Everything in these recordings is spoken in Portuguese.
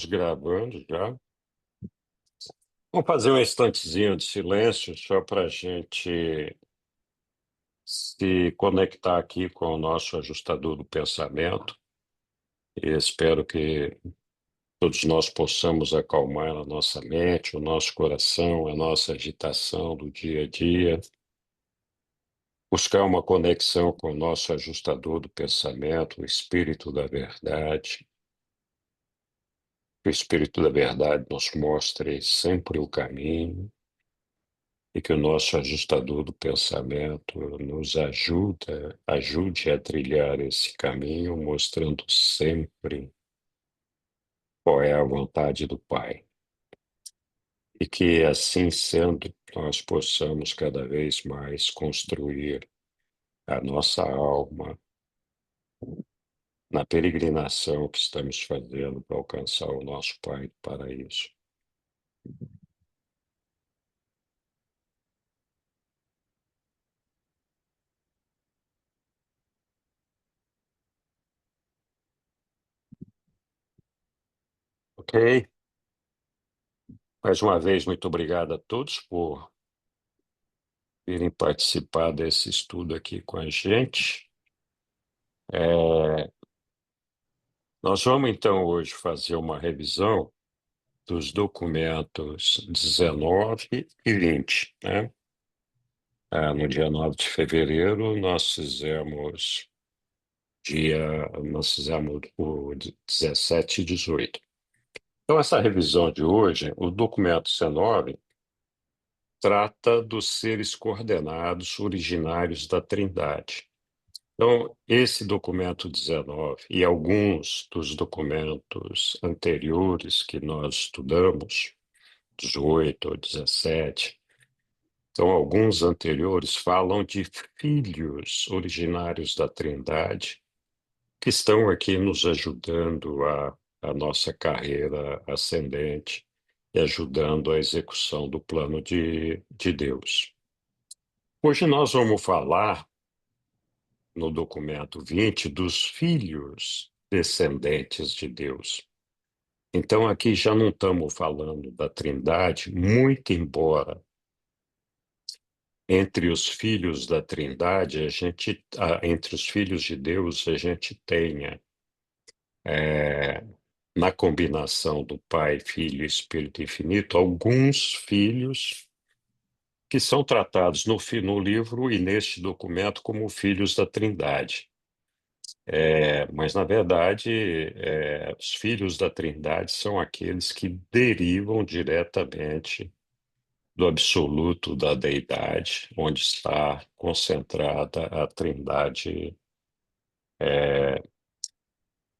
Gravando já. Vamos fazer um instantezinho de silêncio só para a gente se conectar aqui com o nosso ajustador do pensamento. E espero que todos nós possamos acalmar a nossa mente, o nosso coração, a nossa agitação do dia a dia, buscar uma conexão com o nosso ajustador do pensamento, o Espírito da Verdade. Que o Espírito da Verdade nos mostre sempre o caminho e que o nosso ajustador do pensamento nos ajude a trilhar esse caminho, mostrando sempre qual é a vontade do Pai. E que, assim sendo, nós possamos cada vez mais construir a nossa alma na peregrinação que estamos fazendo para alcançar o nosso Pai do Paraíso. Ok? Mais uma vez, muito obrigado a todos por virem participar desse estudo aqui com a gente. Nós vamos então hoje fazer uma revisão dos documentos 19 e 20, né? No dia 9 de fevereiro, nós fizemos o 17 e 18. Então, essa revisão de hoje, o documento 19 trata dos seres coordenados originários da Trindade. Então, esse documento 19 e alguns dos documentos anteriores que nós estudamos, 18 ou 17, então alguns anteriores falam de filhos originários da Trindade que estão aqui nos ajudando a nossa carreira ascendente e ajudando a execução do plano de Deus. Hoje nós vamos falar no documento 20 dos filhos descendentes de Deus. Então, aqui já não estamos falando da Trindade, muito embora entre os filhos da Trindade, entre os filhos de Deus, a gente tenha, é, na combinação do Pai, Filho e Espírito Infinito, alguns filhos que são tratados no livro e neste documento como filhos da Trindade. Mas, na verdade, os filhos da Trindade são aqueles que derivam diretamente do absoluto da deidade, onde está concentrada a Trindade,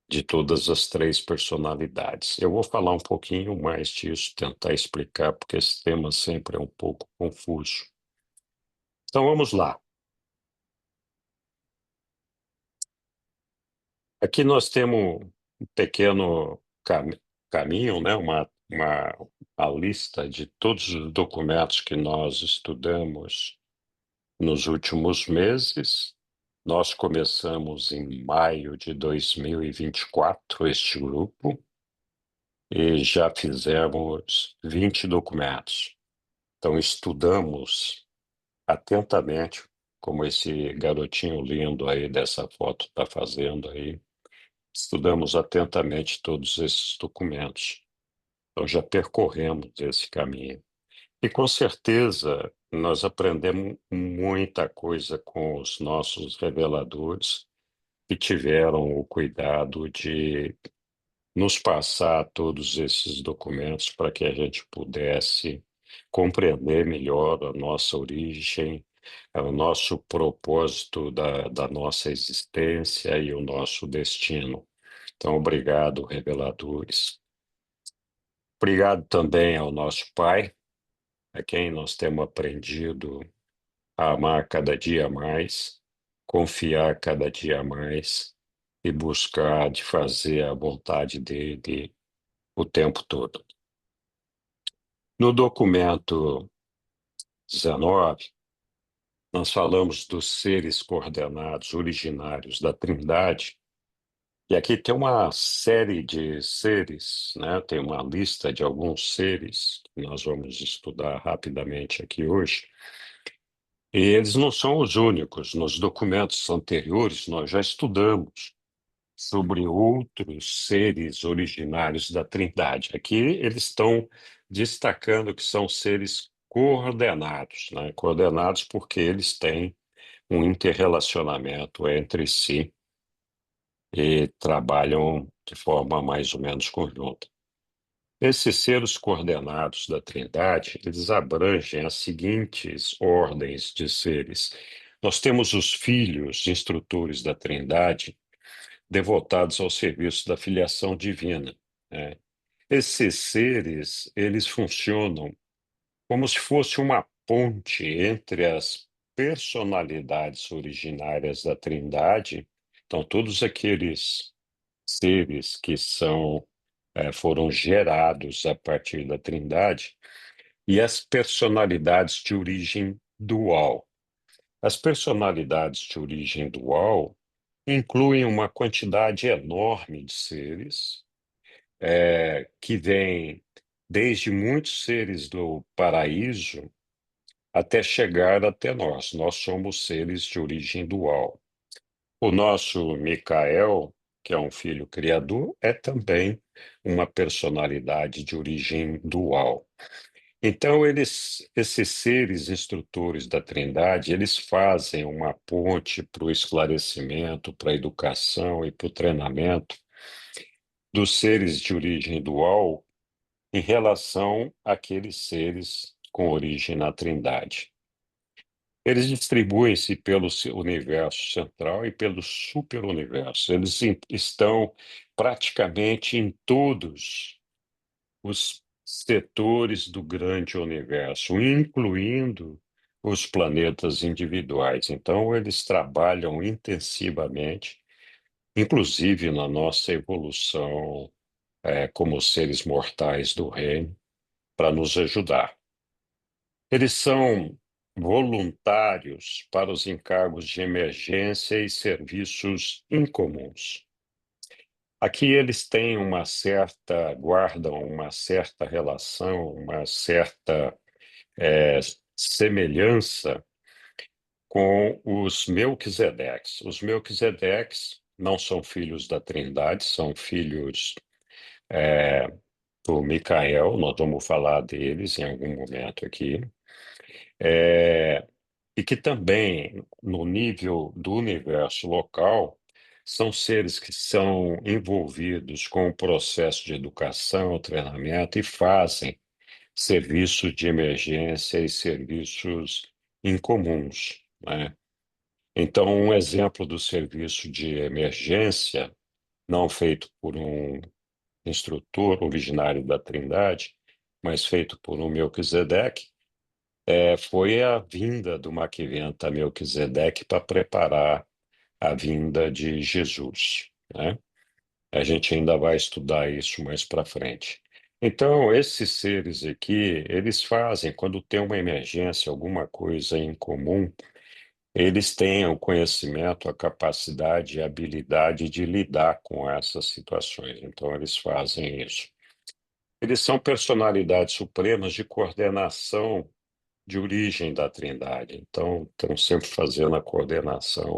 de todas as três personalidades. Eu vou falar um pouquinho mais disso, tentar explicar, porque esse tema sempre é um pouco confuso. Então, vamos lá. Aqui nós temos um pequeno caminho, né? A lista de todos os documentos que nós estudamos nos últimos meses. Nós começamos em maio de 2024 este grupo e já fizemos 20 documentos. Então, estudamos atentamente, como esse garotinho lindo aí dessa foto está fazendo aí. Estudamos atentamente todos esses documentos. Então, já percorremos esse caminho. E, com certeza, nós aprendemos muita coisa com os nossos reveladores, que tiveram o cuidado de nos passar todos esses documentos para que a gente pudesse compreender melhor a nossa origem, o nosso propósito da nossa existência e o nosso destino. Então, obrigado, reveladores. Obrigado também ao nosso Pai, a quem nós temos aprendido a amar cada dia mais, confiar cada dia mais e buscar de fazer a vontade dele o tempo todo. No documento 19, nós falamos dos seres coordenados originários da Trindade, E aqui tem uma série de seres, né? Tem uma lista de alguns seres que nós vamos estudar rapidamente aqui hoje. E eles não são os únicos. Nos documentos anteriores, nós já estudamos sobre outros seres originários da Trindade. Aqui eles estão destacando que são seres coordenados, né? Coordenados porque eles têm um interrelacionamento entre si e trabalham de forma mais ou menos conjunta. Esses seres coordenados da Trindade, eles abrangem as seguintes ordens de seres. Nós temos os filhos instrutores da Trindade, devotados ao serviço da filiação divina, né? Esses seres, eles funcionam como se fosse uma ponte entre as personalidades originárias da Trindade. Então, todos aqueles seres que foram gerados a partir da Trindade e as personalidades de origem dual. As personalidades de origem dual incluem uma quantidade enorme de seres, que vêm desde muitos seres do paraíso até chegar até nós. Nós somos seres de origem dual. O nosso Micael, que é um filho criador, é também uma personalidade de origem dual. Então, esses seres instrutores da Trindade, eles fazem uma ponte para o esclarecimento, para a educação e para o treinamento dos seres de origem dual em relação àqueles seres com origem na Trindade. Eles distribuem-se pelo universo central e pelo superuniverso. Eles estão praticamente em todos os setores do grande universo, incluindo os planetas individuais. Então, eles trabalham intensivamente, inclusive na nossa evolução, como seres mortais do reino, para nos ajudar. Eles são voluntários para os encargos de emergência e serviços incomuns. Aqui eles têm guardam uma certa relação, uma certa é, semelhança com os Melquisedeques. Os Melquisedeques não são filhos da Trindade, são filhos do Micael, nós vamos falar deles em algum momento aqui. É, e que também, no nível do universo local, são seres que são envolvidos com o processo de educação, treinamento e fazem serviços de emergência e serviços incomuns, né? Então, um exemplo do serviço de emergência, não feito por um instrutor originário da Trindade, mas feito por um Melquisedeque, foi a vinda do Maquiventa Melquisedeque para preparar a vinda de Jesus, né? A gente ainda vai estudar isso mais para frente. Então, esses seres aqui, eles fazem, quando tem uma emergência, alguma coisa em comum, eles têm o conhecimento, a capacidade e a habilidade de lidar com essas situações. Então, eles fazem isso. Eles são personalidades supremas de coordenação de origem da Trindade. Então, estão sempre fazendo a coordenação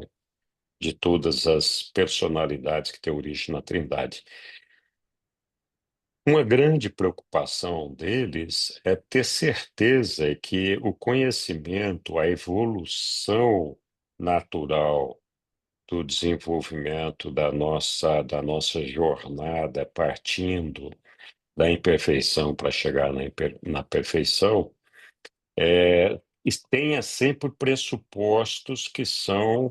de todas as personalidades que têm origem na Trindade. Uma grande preocupação deles é ter certeza que o conhecimento, a evolução natural do desenvolvimento da nossa jornada, partindo da imperfeição para chegar na perfeição, tenha sempre pressupostos que são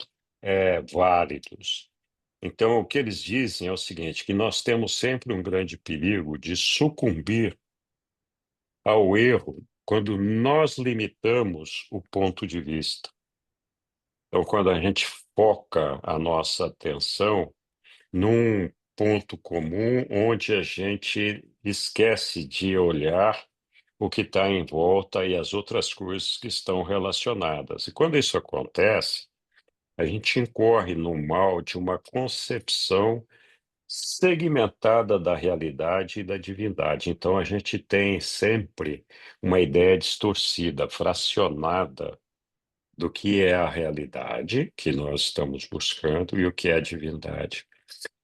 válidos. Então, o que eles dizem é o seguinte, que nós temos sempre um grande perigo de sucumbir ao erro quando nós limitamos o ponto de vista. Então, quando a gente foca a nossa atenção num ponto comum onde a gente esquece de olhar o que está em volta e as outras coisas que estão relacionadas. E quando isso acontece, a gente incorre no mal de uma concepção segmentada da realidade e da divindade. Então, a gente tem sempre uma ideia distorcida, fracionada do que é a realidade que nós estamos buscando e o que é a divindade.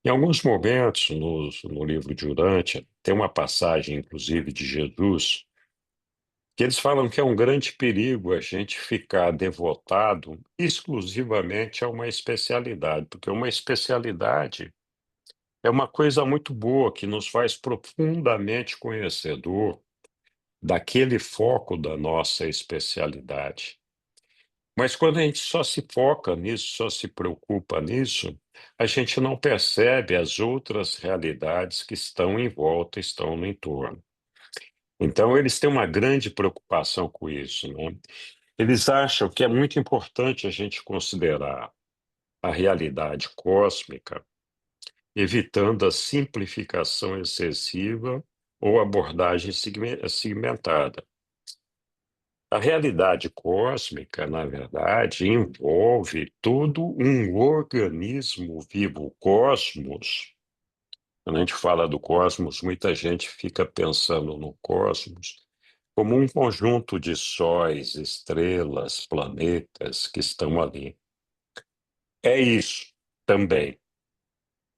Em alguns momentos, no livro de Urântia, tem uma passagem, inclusive, de Jesus, que eles falam que é um grande perigo a gente ficar devotado exclusivamente a uma especialidade, porque uma especialidade é uma coisa muito boa que nos faz profundamente conhecedor daquele foco da nossa especialidade. Mas quando a gente só se foca nisso, só se preocupa nisso, a gente não percebe as outras realidades que estão em volta, estão no entorno. Então, eles têm uma grande preocupação com isso, né? Eles acham que é muito importante a gente considerar a realidade cósmica, evitando a simplificação excessiva ou abordagem segmentada. A realidade cósmica, na verdade, envolve todo um organismo vivo, o cosmos. Quando a gente fala do cosmos, muita gente fica pensando no cosmos como um conjunto de sóis, estrelas, planetas que estão ali. É isso também.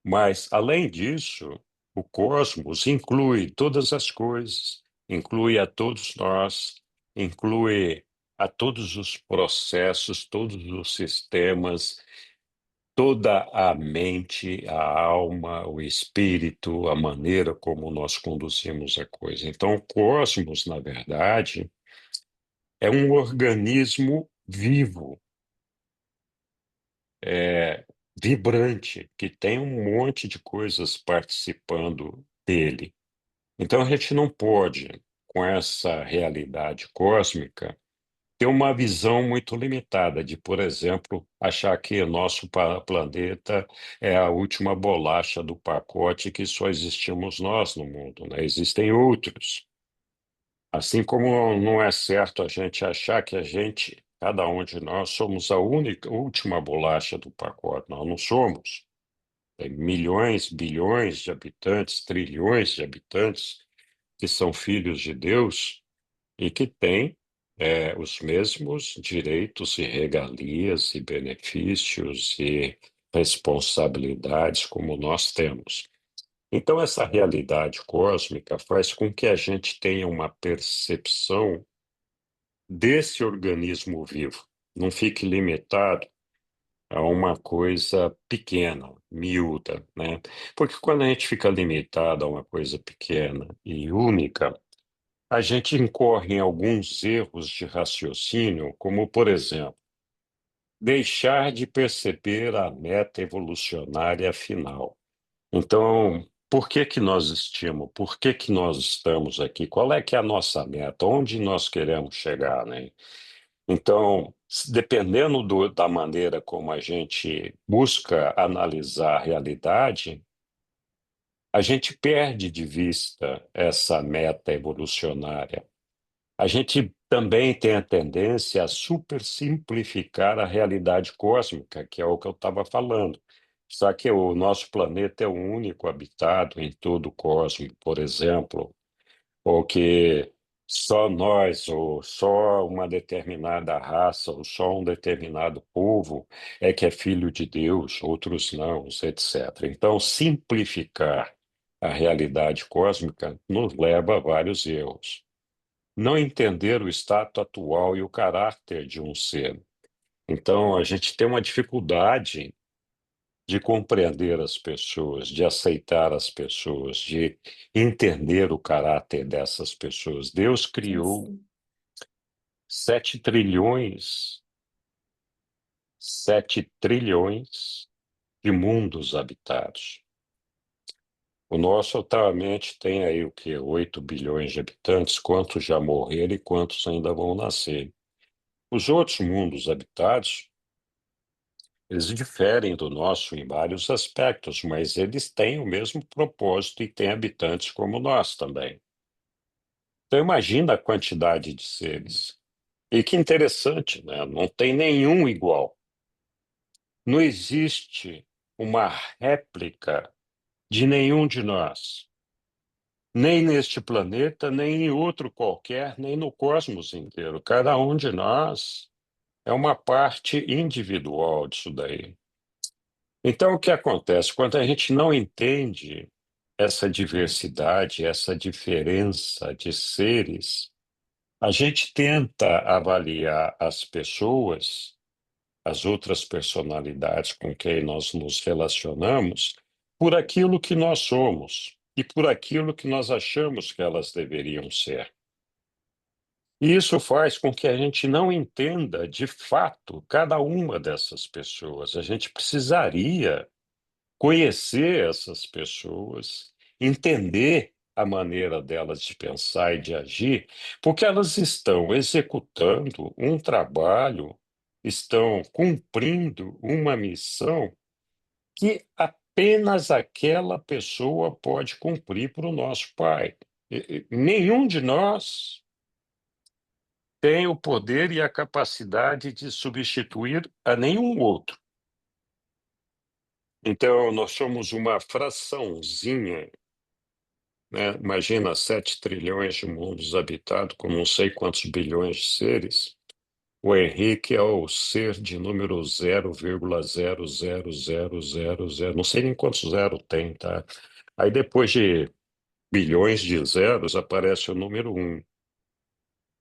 Mas, além disso, o cosmos inclui todas as coisas, inclui a todos nós, inclui a todos os processos, todos os sistemas, toda a mente, a alma, o espírito, a maneira como nós conduzimos a coisa. Então, o cosmos, na verdade, é um organismo vivo, é, vibrante, que tem um monte de coisas participando dele. Então, a gente não pode, com essa realidade cósmica, ter uma visão muito limitada de, por exemplo, achar que o nosso planeta é a última bolacha do pacote que só existimos nós no mundo, né? Existem outros. Assim como não é certo a gente achar que a gente, cada um de nós, somos a única, última bolacha do pacote. Nós não somos. Tem milhões, bilhões de habitantes, trilhões de habitantes que são filhos de Deus e que têm os mesmos direitos e regalias e benefícios e responsabilidades como nós temos. Então, essa realidade cósmica faz com que a gente tenha uma percepção desse organismo vivo, não fique limitado a uma coisa pequena, miúda, né? Porque quando a gente fica limitado a uma coisa pequena e única, a gente incorre em alguns erros de raciocínio, como, por exemplo, deixar de perceber a meta evolucionária final. Então, por que que nós existimos? Por que que nós estamos aqui? Qual é que é a nossa meta? Onde nós queremos chegar, né? Então, dependendo da maneira como a gente busca analisar a realidade, a gente perde de vista essa meta evolucionária. A gente também tem a tendência a supersimplificar a realidade cósmica, que é o que eu estava falando. Só que o nosso planeta é o único habitado em todo o cosmos, por exemplo, ou que só nós, ou só uma determinada raça, ou só um determinado povo é que é filho de Deus, outros não, etc. Então, simplificar a realidade cósmica nos leva a vários erros. Não entender o status atual e o caráter de um ser. Então, a gente tem uma dificuldade de compreender as pessoas, de aceitar as pessoas, de entender o caráter dessas pessoas. Deus criou Assim. 7 trilhões, 7 trilhões de mundos habitados. O nosso atualmente tem aí o quê? 8 bilhões de habitantes, quantos já morreram e quantos ainda vão nascer. Os outros mundos habitados, eles diferem do nosso em vários aspectos, mas eles têm o mesmo propósito e têm habitantes como nós também. Então, imagina a quantidade de seres. E que interessante, né? Não tem nenhum igual. Não existe uma réplica de nenhum de nós, nem neste planeta, nem em outro qualquer, nem no cosmos inteiro. Cada um de nós é uma parte individual disso daí. Então, o que acontece? Quando a gente não entende essa diversidade, essa diferença de seres, a gente tenta avaliar as pessoas, as outras personalidades com quem nós nos relacionamos, por aquilo que nós somos e por aquilo que nós achamos que elas deveriam ser. E isso faz com que a gente não entenda, de fato, cada uma dessas pessoas. A gente precisaria conhecer essas pessoas, entender a maneira delas de pensar e de agir, porque elas estão executando um trabalho, estão cumprindo uma missão que apenas aquela pessoa pode cumprir para o nosso Pai. Nenhum de nós tem o poder e a capacidade de substituir a nenhum outro. Então, nós somos uma fraçãozinha, né? Imagina 7 trilhões de mundos habitados com não sei quantos bilhões de seres. O Henrique é o ser de número 0,00000, não sei nem quantos zero tem, tá? Aí depois de bilhões de zeros aparece o número um.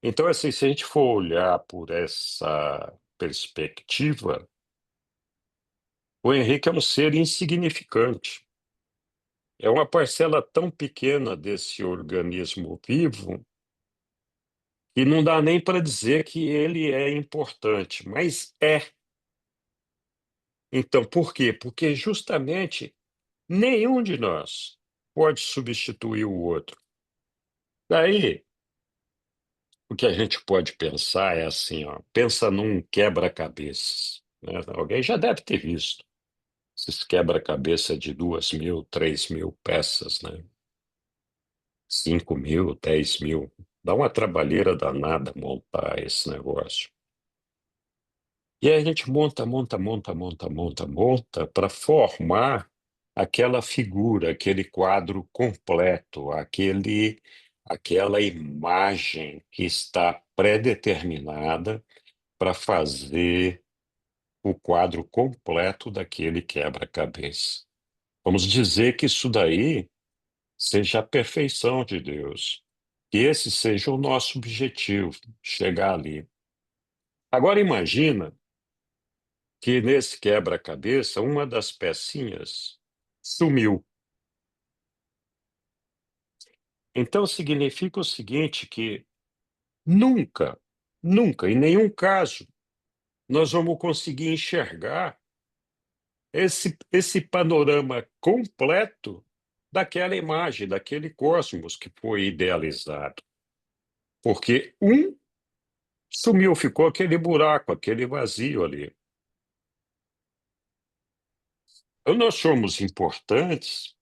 Então, assim, se a gente for olhar por essa perspectiva, o Henrique é um ser insignificante. É uma parcela tão pequena desse organismo vivo que não dá nem para dizer que ele é importante, mas é. Então, por quê? Porque justamente nenhum de nós pode substituir o outro. Daí, o que a gente pode pensar é assim, ó, pensa num quebra-cabeças, né? Alguém já deve ter visto esses quebra-cabeça de 2.000, 3.000 peças, né? 5.000, 10.000. Dá uma trabalheira danada montar esse negócio. E aí a gente monta para formar aquela figura, aquele quadro completo, aquela imagem que está pré-determinada para fazer o quadro completo daquele quebra-cabeça. Vamos dizer que isso daí seja a perfeição de Deus, que esse seja o nosso objetivo, chegar ali. Agora imagina que nesse quebra-cabeça uma das pecinhas sumiu. Então significa o seguinte, que nunca, nunca, em nenhum caso, nós vamos conseguir enxergar esse panorama completo daquela imagem, daquele cosmos que foi idealizado. Porque um sumiu, ficou aquele buraco, aquele vazio ali. Então, nós somos importantes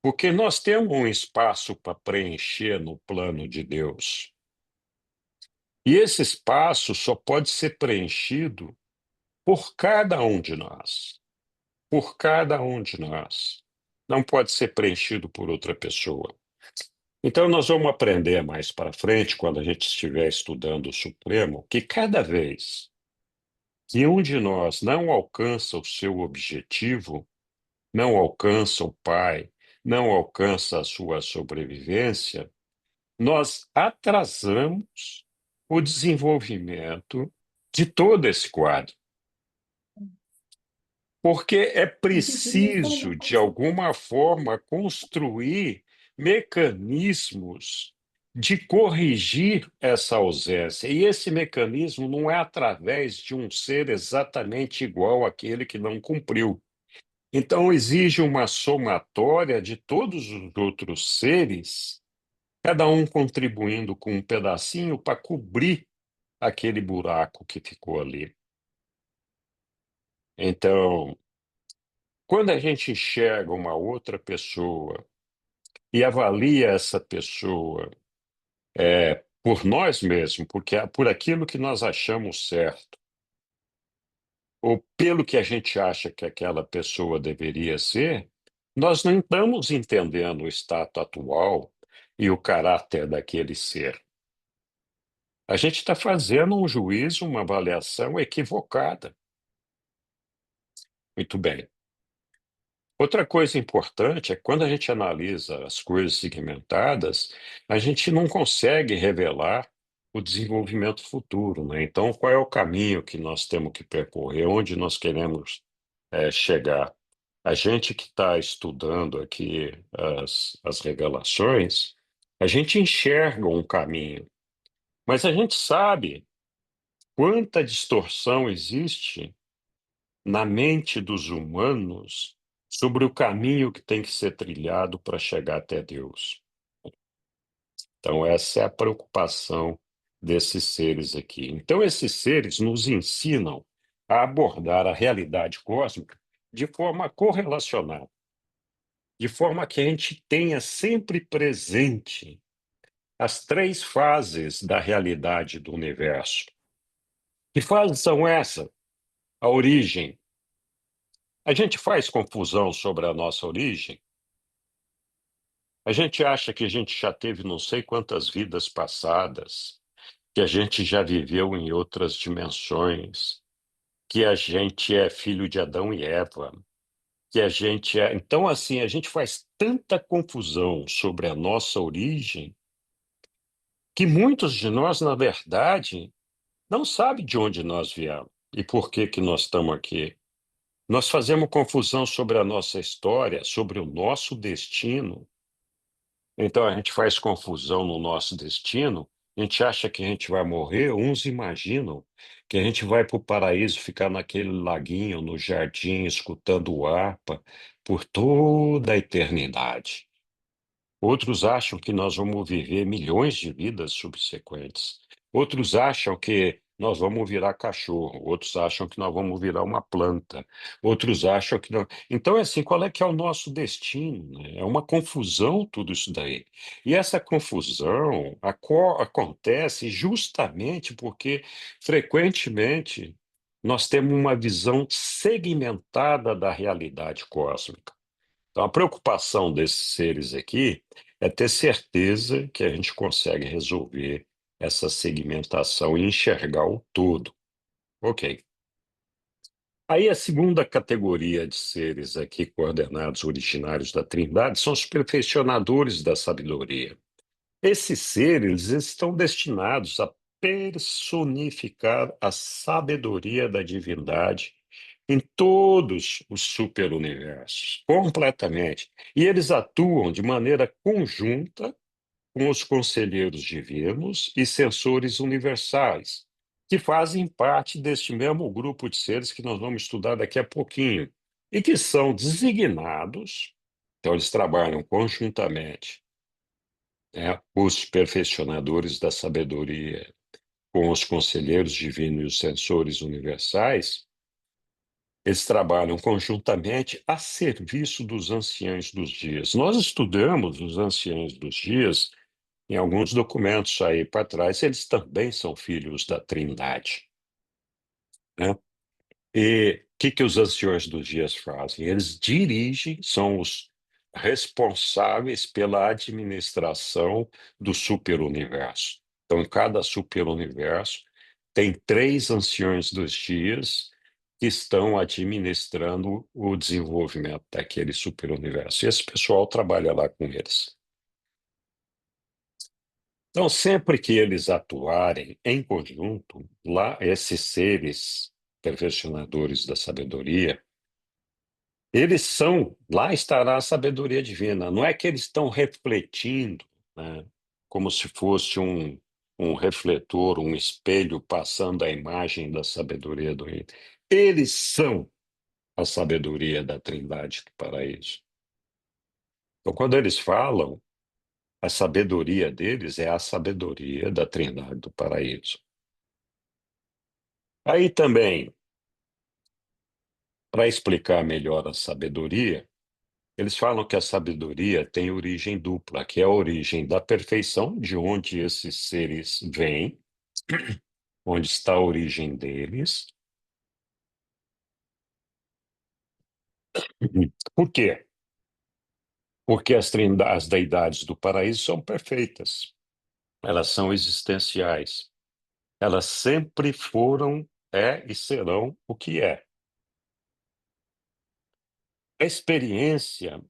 porque nós temos um espaço para preencher no plano de Deus. E esse espaço só pode ser preenchido por cada um de nós. Por cada um de nós. Não pode ser preenchido por outra pessoa. Então, nós vamos aprender mais para frente, quando a gente estiver estudando o Supremo, que cada vez que um de nós não alcança o seu objetivo, não alcança o Pai, não alcança a sua sobrevivência, nós atrasamos o desenvolvimento de todo esse quadro. Porque é preciso, de alguma forma, construir mecanismos de corrigir essa ausência. E esse mecanismo não é através de um ser exatamente igual àquele que não cumpriu. Então, exige uma somatória de todos os outros seres, cada um contribuindo com um pedacinho para cobrir aquele buraco que ficou ali. Então, quando a gente enxerga uma outra pessoa e avalia essa pessoa por nós mesmos, porque por aquilo que nós achamos certo, ou pelo que a gente acha que aquela pessoa deveria ser, Nós não estamos entendendo o status atual e o caráter daquele ser. A gente está fazendo um juízo, uma avaliação equivocada. Muito bem. Outra coisa importante é que quando a gente analisa as coisas segmentadas, a gente não consegue revelar o desenvolvimento futuro, né? Então, qual é o caminho que nós temos que percorrer, onde nós queremos chegar? A gente que está estudando aqui as revelações, a gente enxerga um caminho, mas a gente sabe quanta distorção existe na mente dos humanos sobre o caminho que tem que ser trilhado para chegar até Deus. Então, essa é a preocupação desses seres aqui. Então, esses seres nos ensinam a abordar a realidade cósmica de forma correlacionada, de forma que a gente tenha sempre presente as três fases da realidade do universo. Que fases são essas? A origem. A gente faz confusão sobre a nossa origem? A gente acha que a gente já teve não sei quantas vidas passadas, que a gente já viveu em outras dimensões, que a gente é filho de Adão e Eva, que a gente é. Então, assim, a gente faz tanta confusão sobre a nossa origem que muitos de nós, na verdade, não sabem de onde nós viemos e por que que nós estamos aqui. Nós fazemos confusão sobre a nossa história, sobre o nosso destino. Então a gente faz confusão no nosso destino, a gente acha que a gente vai morrer, uns imaginam que a gente vai para o paraíso ficar naquele laguinho, no jardim, escutando o harpa por toda a eternidade. Outros acham que nós vamos viver milhões de vidas subsequentes. Outros acham que nós vamos virar cachorro. Outros acham que nós vamos virar uma planta. Outros acham que não. Então, é assim, qual é que é o nosso destino, né? É uma confusão tudo isso daí. E essa confusão acontece justamente porque, frequentemente, nós temos uma visão segmentada da realidade cósmica. Então, a preocupação desses seres aqui é ter certeza que a gente consegue resolver essa segmentação e enxergar o todo. Ok. Aí, a segunda categoria de seres aqui coordenados originários da Trindade são os perfeccionadores da sabedoria. Esses seres estão destinados a personificar a sabedoria da divindade em todos os superuniversos, completamente. E eles atuam de maneira conjunta com os conselheiros divinos e sensores universais, que fazem parte deste mesmo grupo de seres que nós vamos estudar daqui a pouquinho, e que são designados, então eles trabalham conjuntamente, né, os perfeccionadores da sabedoria com os conselheiros divinos e os sensores universais. Eles trabalham conjuntamente a serviço dos anciãos dos dias. Nós estudamos os anciãos dos dias em alguns documentos aí para trás, eles também são filhos da Trindade, né? E o que que os anciões dos dias fazem? Eles dirigem, são os responsáveis pela administração do superuniverso. Então, em cada superuniverso, tem três anciões dos dias que estão administrando o desenvolvimento daquele superuniverso. E esse pessoal trabalha lá com eles. Então, sempre que eles atuarem em conjunto, lá, esses seres perfeccionadores da sabedoria, eles são, lá estará a sabedoria divina. Não é que eles estão refletindo, né, como se fosse um refletor, um espelho passando a imagem da sabedoria do reino. Eles são a sabedoria da Trindade do paraíso. Então, quando eles falam, a sabedoria deles é a sabedoria da Trindade do paraíso. Aí também, para explicar melhor a sabedoria, eles falam que a sabedoria tem origem dupla, que é a origem da perfeição, de onde esses seres vêm, onde está a origem deles. Por quê? Porque as deidades do paraíso são perfeitas, elas são existenciais, elas sempre foram, é e serão o que é. A experiência,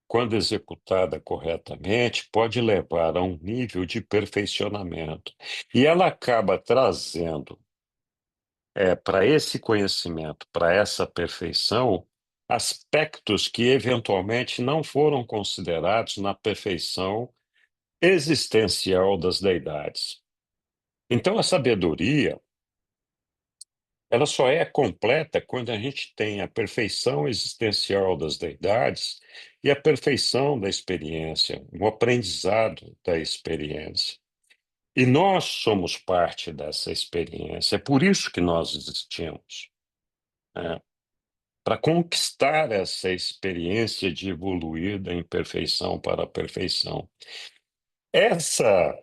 quando executada corretamente, pode levar a um nível de perfeccionamento. E ela acaba trazendo para esse conhecimento, para essa perfeição, aspectos que eventualmente não foram considerados na perfeição existencial das deidades. Então, a sabedoria, ela só é completa quando a gente tem a perfeição existencial das deidades e a perfeição da experiência, o aprendizado da experiência. E nós somos parte dessa experiência, é por isso que nós existimos, né? Para conquistar essa experiência de evoluir da imperfeição para a perfeição. Essa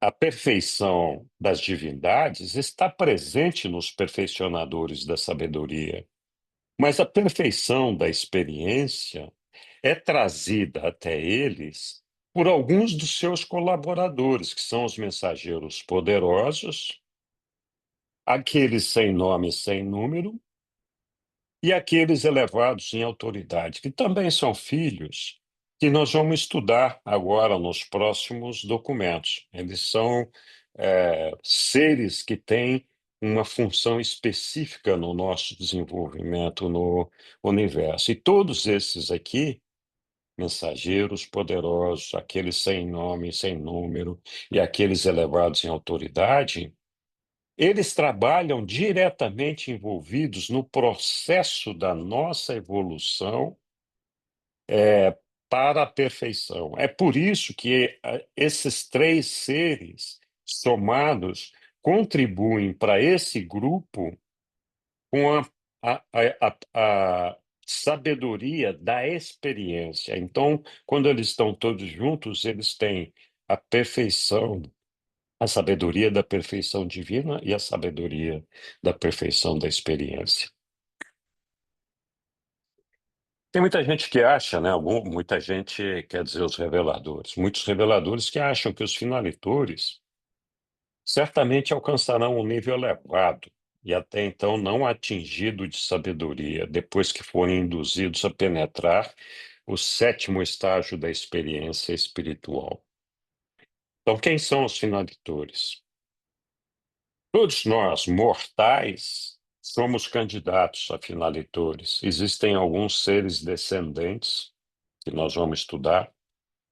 A perfeição das divindades está presente nos perfeccionadores da sabedoria, mas a perfeição da experiência é trazida até eles por alguns dos seus colaboradores, que são os mensageiros poderosos, aqueles sem nome e sem número, e aqueles elevados em autoridade, que também são filhos, que nós vamos estudar agora nos próximos documentos. Eles são seres que têm uma função específica no nosso desenvolvimento no universo. E todos esses aqui, mensageiros poderosos, aqueles sem nome, sem número, e aqueles elevados em autoridade, eles trabalham diretamente envolvidos no processo da nossa evolução para a perfeição. É por isso que esses três seres somados contribuem para esse grupo com a sabedoria da experiência. Então, quando eles estão todos juntos, eles têm a perfeição, a sabedoria da perfeição divina e a sabedoria da perfeição da experiência. Tem muita gente que acha, né? Muita gente, quer dizer, os reveladores, muitos reveladores que acham que os finalitores certamente alcançarão um nível elevado e até então não atingido de sabedoria, depois que forem induzidos a penetrar o sétimo estágio da experiência espiritual. Então, quem são os finalitores? Todos nós, mortais, somos candidatos a finalitores. Existem alguns seres descendentes, que nós vamos estudar,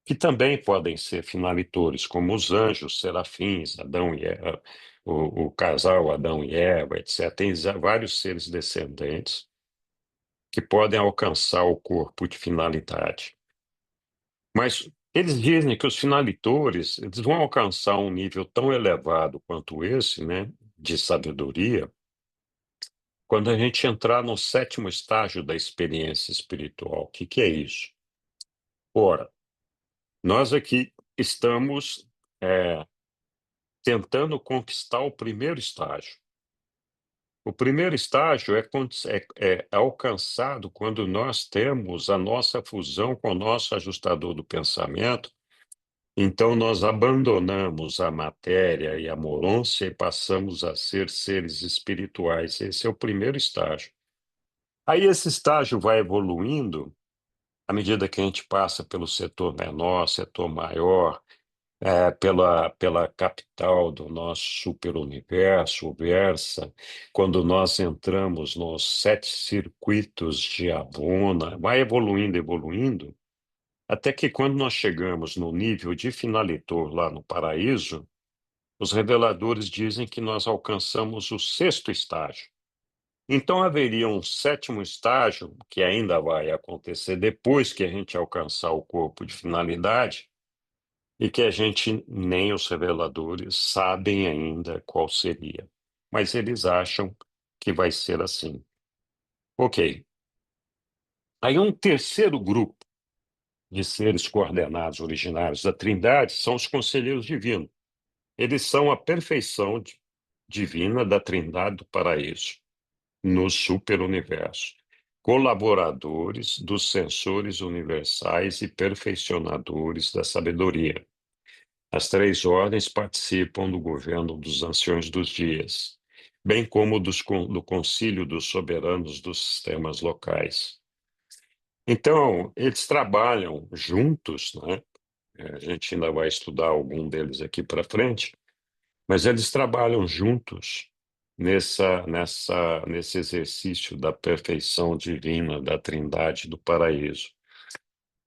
que também podem ser finalitores, como os anjos, serafins, Adão e Eva, o casal Adão e Eva, etc. Tem vários seres descendentes que podem alcançar o corpo de finalidade. Mas eles dizem que os finalitores eles vão alcançar um nível tão elevado quanto esse, né, de sabedoria, quando a gente entrar no sétimo estágio da experiência espiritual. O que é isso? Ora, nós aqui estamos tentando conquistar o primeiro estágio. O primeiro estágio é alcançado quando nós temos a nossa fusão com o nosso ajustador do pensamento. Então, nós abandonamos a matéria e a morôncia e passamos a ser seres espirituais. Esse é o primeiro estágio. Aí, esse estágio vai evoluindo à medida que a gente passa pelo setor menor, setor maior, pela capital do nosso superuniverso, o Versa, quando nós entramos nos 7 circuitos de Avona, vai evoluindo, evoluindo, até que quando nós chegamos no nível de finalitor lá no paraíso, os reveladores dizem que nós alcançamos o sexto estágio. Então haveria um sétimo estágio, que ainda vai acontecer depois que a gente alcançar o corpo de finalidade, e que a gente, nem os reveladores, sabem ainda qual seria. Mas eles acham que vai ser assim. Ok. Aí um terceiro grupo de seres coordenados originários da Trindade são os conselheiros divinos. Eles são a perfeição divina da Trindade do paraíso, no superuniverso. colaboradores dos sensores universais e perfeccionadores da sabedoria. As três ordens participam do governo dos anciões dos dias, bem como do concílio dos soberanos dos sistemas locais. Então, eles trabalham juntos, né? A gente ainda vai estudar algum deles aqui para frente, mas eles trabalham juntos nesse exercício da perfeição divina, da Trindade do paraíso.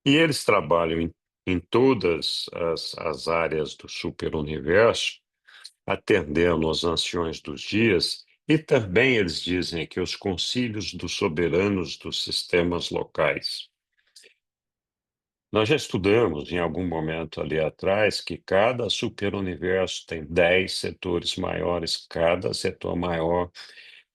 E eles trabalham em todas as áreas do superuniverso, atendendo aos anciões dos dias, e também eles dizem que os concílios dos soberanos dos sistemas locais. Nós já estudamos em algum momento ali atrás que cada superuniverso tem 10 setores maiores, cada setor maior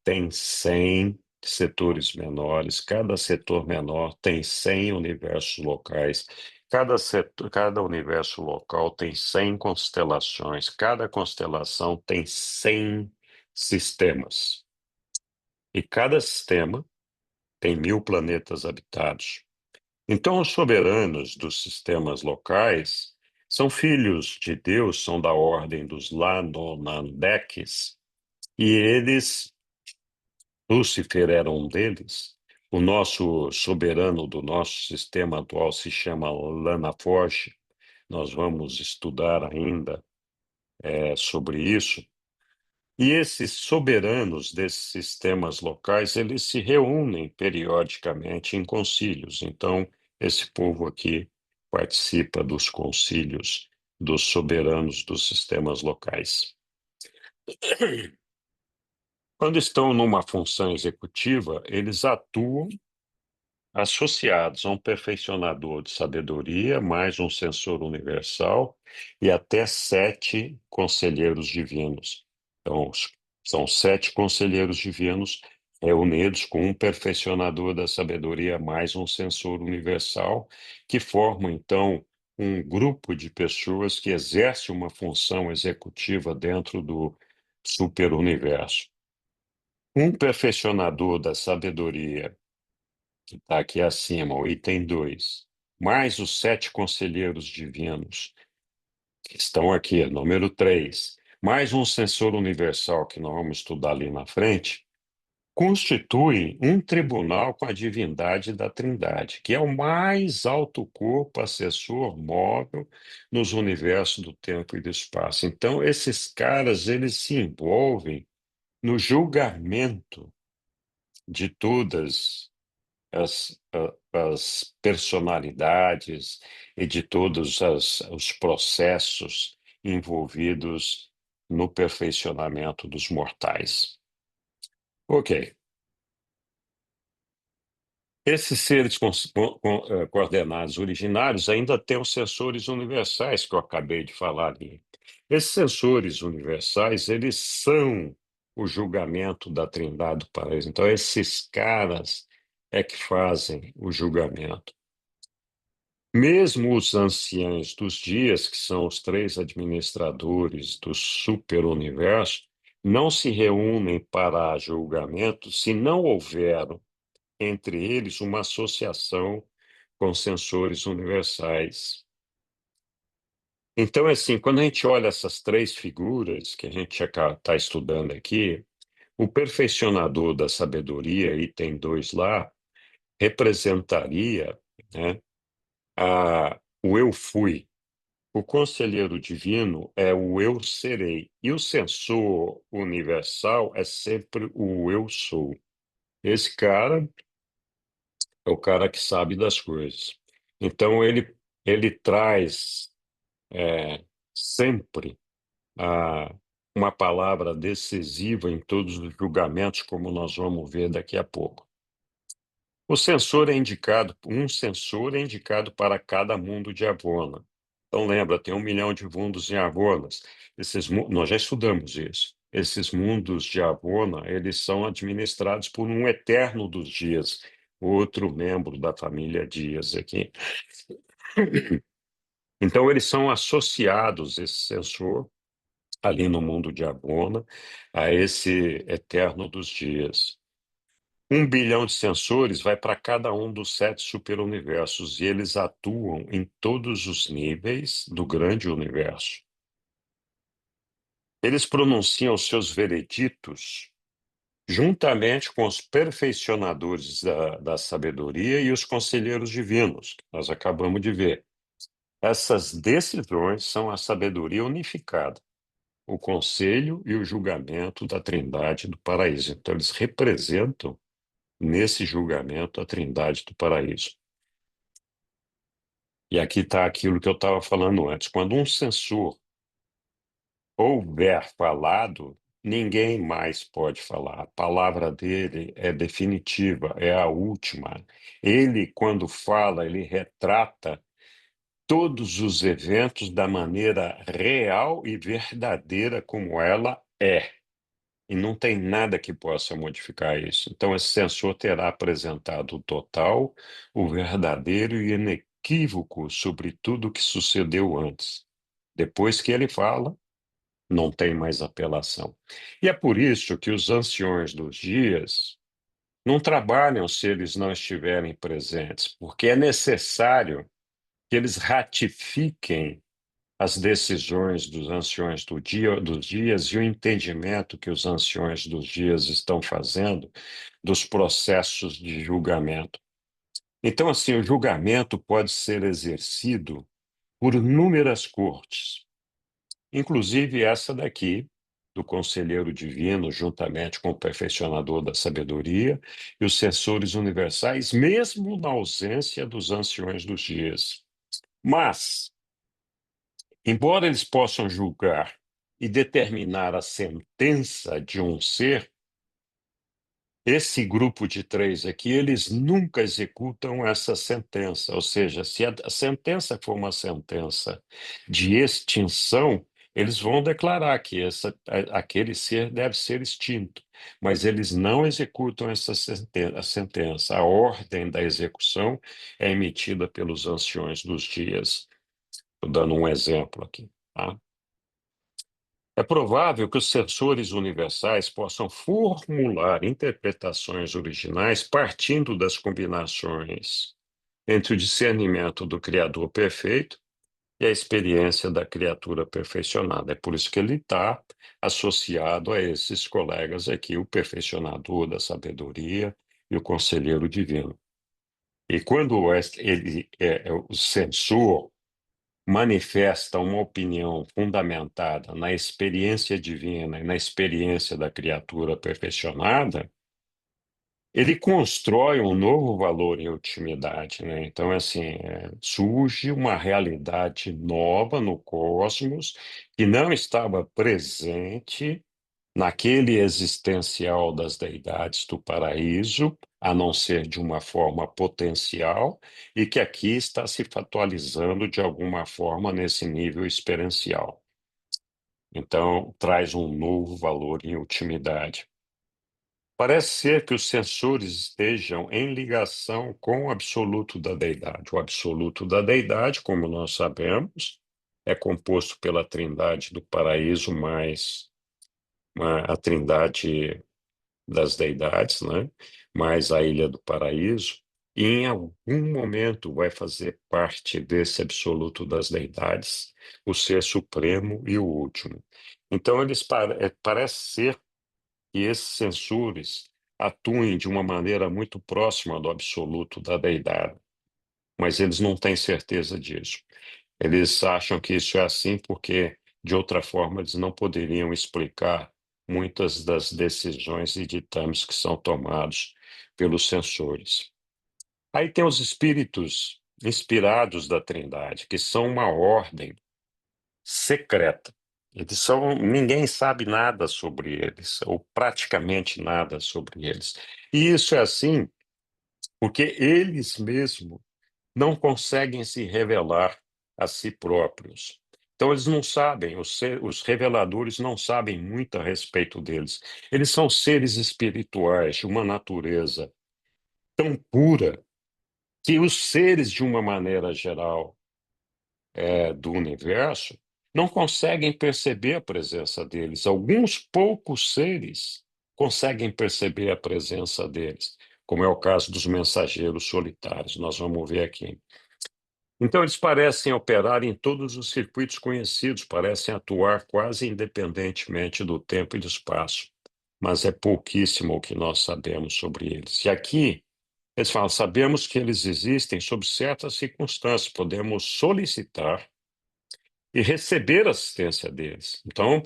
tem 100 setores menores, cada setor menor tem 100 universos locais, cada universo local tem 100 constelações, cada constelação tem 100 sistemas. E cada sistema tem 1000 planetas habitados. Então, os soberanos dos sistemas locais são filhos de Deus, são da ordem dos Lanonandeques, e eles, Lúcifer era um deles. O nosso soberano do nosso sistema atual se chama Lanaforge. Nós vamos estudar ainda sobre isso. E esses soberanos desses sistemas locais, eles se reúnem periodicamente em concílios. Então, esse povo aqui participa dos concílios dos soberanos dos sistemas locais. Quando estão numa função executiva, eles atuam associados a um perfeccionador de sabedoria, mais um censor universal e até 7 conselheiros divinos. Então, são 7 conselheiros divinos reunidos com um perfeccionador da sabedoria, mais um censor universal, que formam, então, um grupo de pessoas que exerce uma função executiva dentro do superuniverso. Um perfeccionador da sabedoria que está aqui acima, o item 2, mais os 7 conselheiros divinos, que estão aqui, número 3, mais um censor universal, que nós vamos estudar ali na frente, constituem um tribunal com a divindade da Trindade, que é o mais alto corpo assessor móvel nos universos do tempo e do espaço. Então, esses caras, eles se envolvem no julgamento de todas as personalidades e de todos os processos envolvidos no perfeccionamento dos mortais. Ok. Esses seres coordenados originários ainda têm os sensores universais que eu acabei de falar ali. Esses sensores universais, eles são o julgamento da Trindade do Paraíso. Então, esses caras é que fazem o julgamento. Mesmo os anciãos dos dias, que são os 3 administradores do superuniverso, não se reúnem para julgamento se não houver entre eles uma associação com sensores universais. Então, assim, quando a gente olha essas 3 figuras que a gente está estudando aqui, o perfeccionador da sabedoria, item 2 lá, representaria, né, o eu fui. O conselheiro divino é o eu serei. E o censor universal é sempre o eu sou. Esse cara é o cara que sabe das coisas. Então, ele traz sempre a, uma palavra decisiva em todos os julgamentos, como nós vamos ver daqui a pouco. Um sensor é indicado para cada mundo de Avona. Então, lembra, tem 1 milhão de mundos em Avonas. Nós já estudamos isso. Esses mundos de Avona, eles são administrados por um Eterno dos Dias, outro membro da família Dias aqui. Então, eles são associados, esse sensor, ali no mundo de Avona, a esse Eterno dos Dias. 1 bilhão de sensores vai para cada um dos 7 superuniversos e eles atuam em todos os níveis do grande universo. Eles pronunciam seus vereditos juntamente com os perfeccionadores da sabedoria e os conselheiros divinos, que nós acabamos de ver. Essas decisões são a sabedoria unificada, o conselho e o julgamento da Trindade do Paraíso. Então, eles representam, nesse julgamento, a Trindade do Paraíso. E aqui está aquilo que eu estava falando antes. Quando um censor houver falado, ninguém mais pode falar. A palavra dele é definitiva, é a última. Ele, quando fala, ele retrata todos os eventos da maneira real e verdadeira como ela é. E não tem nada que possa modificar isso. Então, esse censor terá apresentado o total, o verdadeiro e inequívoco sobre tudo o que sucedeu antes. Depois que ele fala, não tem mais apelação. E é por isso que os anciões dos dias não trabalham se eles não estiverem presentes, porque é necessário que eles ratifiquem as decisões dos anciões dos dias e o entendimento que os anciões dos dias estão fazendo dos processos de julgamento. Então, assim, o julgamento pode ser exercido por inúmeras cortes, inclusive essa daqui, do conselheiro divino, juntamente com o perfeccionador da sabedoria e os censores universais, mesmo na ausência dos anciões dos dias. Mas, embora eles possam julgar e determinar a sentença de um ser, esse grupo de 3 aqui, eles nunca executam essa sentença. Ou seja, se a sentença for uma sentença de extinção, eles vão declarar que aquele ser deve ser extinto. Mas eles não executam essa a sentença. A ordem da execução é emitida pelos anciões dos dias. Estou dando um exemplo aqui, tá? É provável que os sensores universais possam formular interpretações originais partindo das combinações entre o discernimento do Criador perfeito e a experiência da criatura perfeccionada. É por isso que ele está associado a esses colegas aqui, o perfeccionador da sabedoria e o conselheiro divino. E quando o sensor manifesta uma opinião fundamentada na experiência divina e na experiência da criatura perfeccionada, ele constrói um novo valor em intimidade, né? Então, assim, surge uma realidade nova no cosmos que não estava presente naquele existencial das deidades do paraíso, a não ser de uma forma potencial, e que aqui está se fatualizando de alguma forma nesse nível experiencial. Então, traz um novo valor em ultimidade. Parece ser que os sensores estejam em ligação com o absoluto da deidade. O absoluto da deidade, como nós sabemos, é composto pela trindade do paraíso mais a trindade das deidades, né? Mais a Ilha do Paraíso, e em algum momento vai fazer parte desse absoluto das deidades, o ser supremo e o último. Então, parece ser que esses sensores atuem de uma maneira muito próxima do absoluto da deidade, mas eles não têm certeza disso. Eles acham que isso é assim porque, de outra forma, eles não poderiam explicar muitas das decisões e ditames que são tomados pelos censores. Aí tem os espíritos inspirados da Trindade, que são uma ordem secreta. Ninguém sabe nada sobre eles, ou praticamente nada sobre eles. E isso é assim porque eles mesmos não conseguem se revelar a si próprios. Então, eles não sabem, os reveladores não sabem muito a respeito deles. Eles são seres espirituais de uma natureza tão pura que os seres, de uma maneira geral, do universo, não conseguem perceber a presença deles. Alguns poucos seres conseguem perceber a presença deles, como é o caso dos mensageiros solitários. Nós vamos ver aqui. Então, eles parecem operar em todos os circuitos conhecidos, parecem atuar quase independentemente do tempo e do espaço, mas é pouquíssimo o que nós sabemos sobre eles. E aqui, eles falam: sabemos que eles existem sob certas circunstâncias, podemos solicitar e receber assistência deles. Então,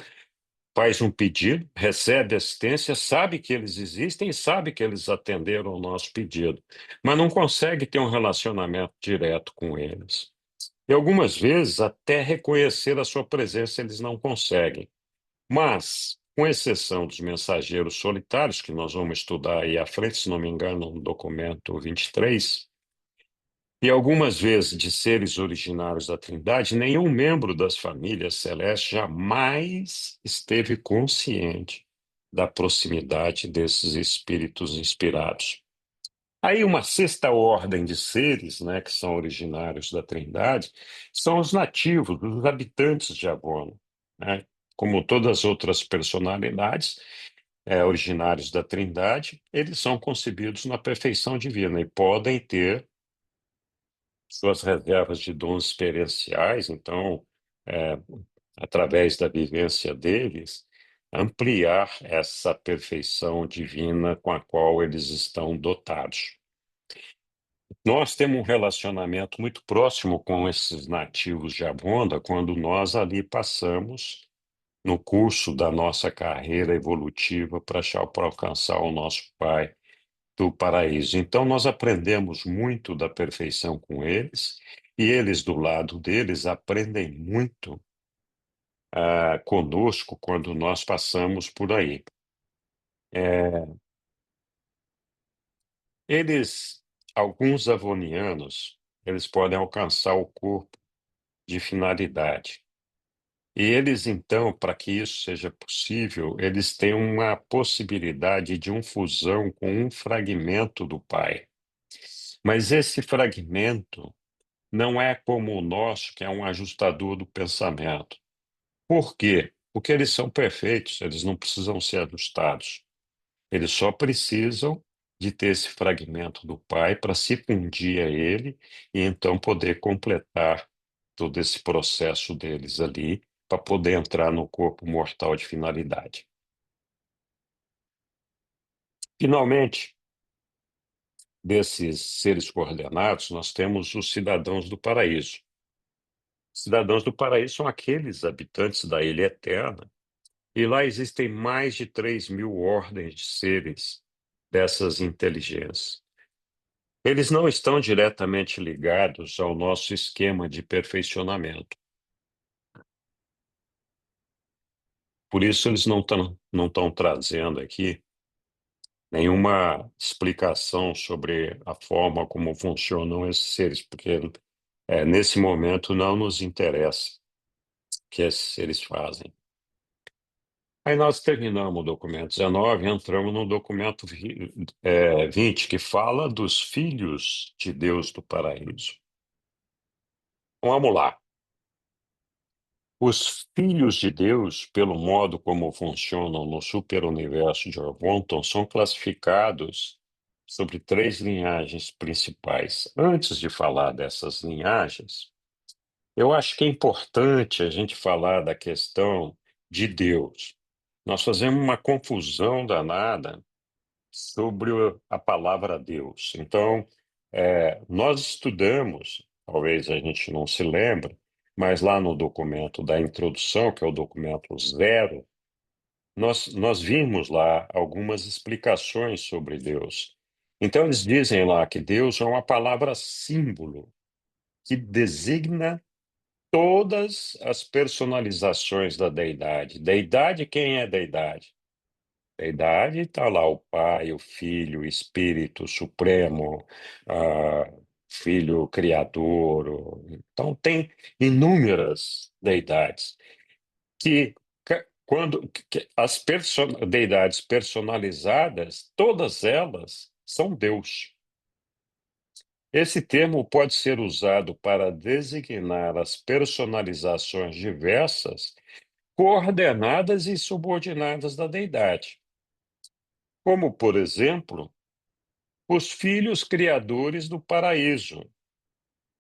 faz um pedido, recebe assistência, sabe que eles existem e sabe que eles atenderam ao nosso pedido, mas não consegue ter um relacionamento direto com eles. E algumas vezes, até reconhecer a sua presença, eles não conseguem. Mas, com exceção dos mensageiros solitários, que nós vamos estudar aí à frente, se não me engano, no documento 23, e algumas vezes de seres originários da Trindade, nenhum membro das famílias celestes jamais esteve consciente da proximidade desses espíritos inspirados. Aí uma sexta ordem de seres, né, que são originários da Trindade, são os nativos, os habitantes de Abono, né? Como todas as outras personalidades, originários da Trindade, eles são concebidos na perfeição divina e podem ter suas reservas de dons experienciais, então, é, através da vivência deles, ampliar essa perfeição divina com a qual eles estão dotados. Nós temos um relacionamento muito próximo com esses nativos de Abonda quando nós ali passamos no curso da nossa carreira evolutiva para alcançar o nosso Pai do paraíso. Então, nós aprendemos muito da perfeição com eles, e eles, do lado deles, aprendem muito conosco quando nós passamos por aí. É, eles, alguns avonianos, eles podem alcançar o corpo de finalidade. E eles, então, para que isso seja possível, eles têm uma possibilidade de uma fusão com um fragmento do Pai. Mas esse fragmento não é como o nosso, que é um ajustador do pensamento. Por quê? Porque eles são perfeitos, eles não precisam ser ajustados. Eles só precisam de ter esse fragmento do Pai para se fundir a ele e então poder completar todo esse processo deles ali para poder entrar no corpo mortal de finalidade. Finalmente, desses seres coordenados, nós temos os cidadãos do paraíso. Cidadãos do paraíso são aqueles habitantes da ilha eterna, e lá existem mais de 3.000 ordens de seres dessas inteligências. Eles não estão diretamente ligados ao nosso esquema de perfeccionamento. Por isso, eles não estão trazendo aqui nenhuma explicação sobre a forma como funcionam esses seres, porque nesse momento não nos interessa o que esses seres fazem. Aí nós terminamos o documento 19 e entramos no documento 20, que fala dos filhos de Deus do paraíso. Vamos lá. Os filhos de Deus, pelo modo como funcionam no superuniverso de Orvonton, são classificados sobre 3 linhagens principais. Antes de falar dessas linhagens, eu acho que é importante a gente falar da questão de Deus. Nós fazemos uma confusão danada sobre a palavra Deus. Então, nós estudamos, talvez a gente não se lembre, mas lá no documento da introdução, que é o documento 0, nós vimos lá algumas explicações sobre Deus. Então, eles dizem lá que Deus é uma palavra símbolo que designa todas as personalizações da deidade. Deidade, quem é deidade? Deidade está lá o Pai, o Filho, o Espírito Supremo, Filho Criador. Então, tem inúmeras deidades que, quando as deidades personalizadas, todas elas são Deus. Esse termo pode ser usado para designar as personalizações diversas, coordenadas e subordinadas da deidade. como, por exemplo, os filhos criadores do paraíso,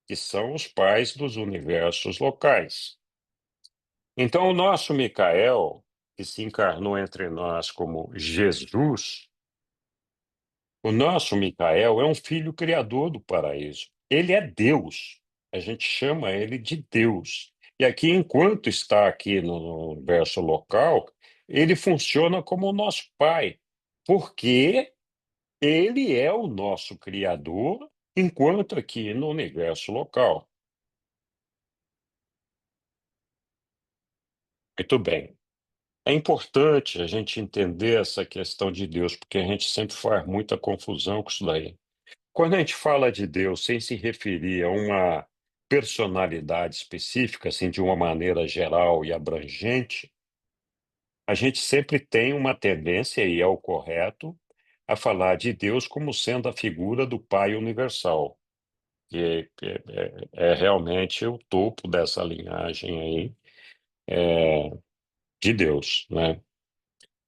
que são os pais dos universos locais. Então, o nosso Micael, que se encarnou entre nós como Jesus, o nosso Micael é um filho criador do paraíso. Ele é Deus. A gente chama ele de Deus. E aqui, enquanto está aqui no universo local, ele funciona como o nosso pai, porque ele é o nosso criador, enquanto aqui no universo local. Muito bem. É importante a gente entender essa questão de Deus, porque a gente sempre faz muita confusão com isso daí. Quando a gente fala de Deus sem se referir a uma personalidade específica, assim, de uma maneira geral e abrangente, a gente sempre tem uma tendência, e é o correto, a falar de Deus como sendo a figura do Pai universal, que é realmente o topo dessa linhagem aí, de Deus, né?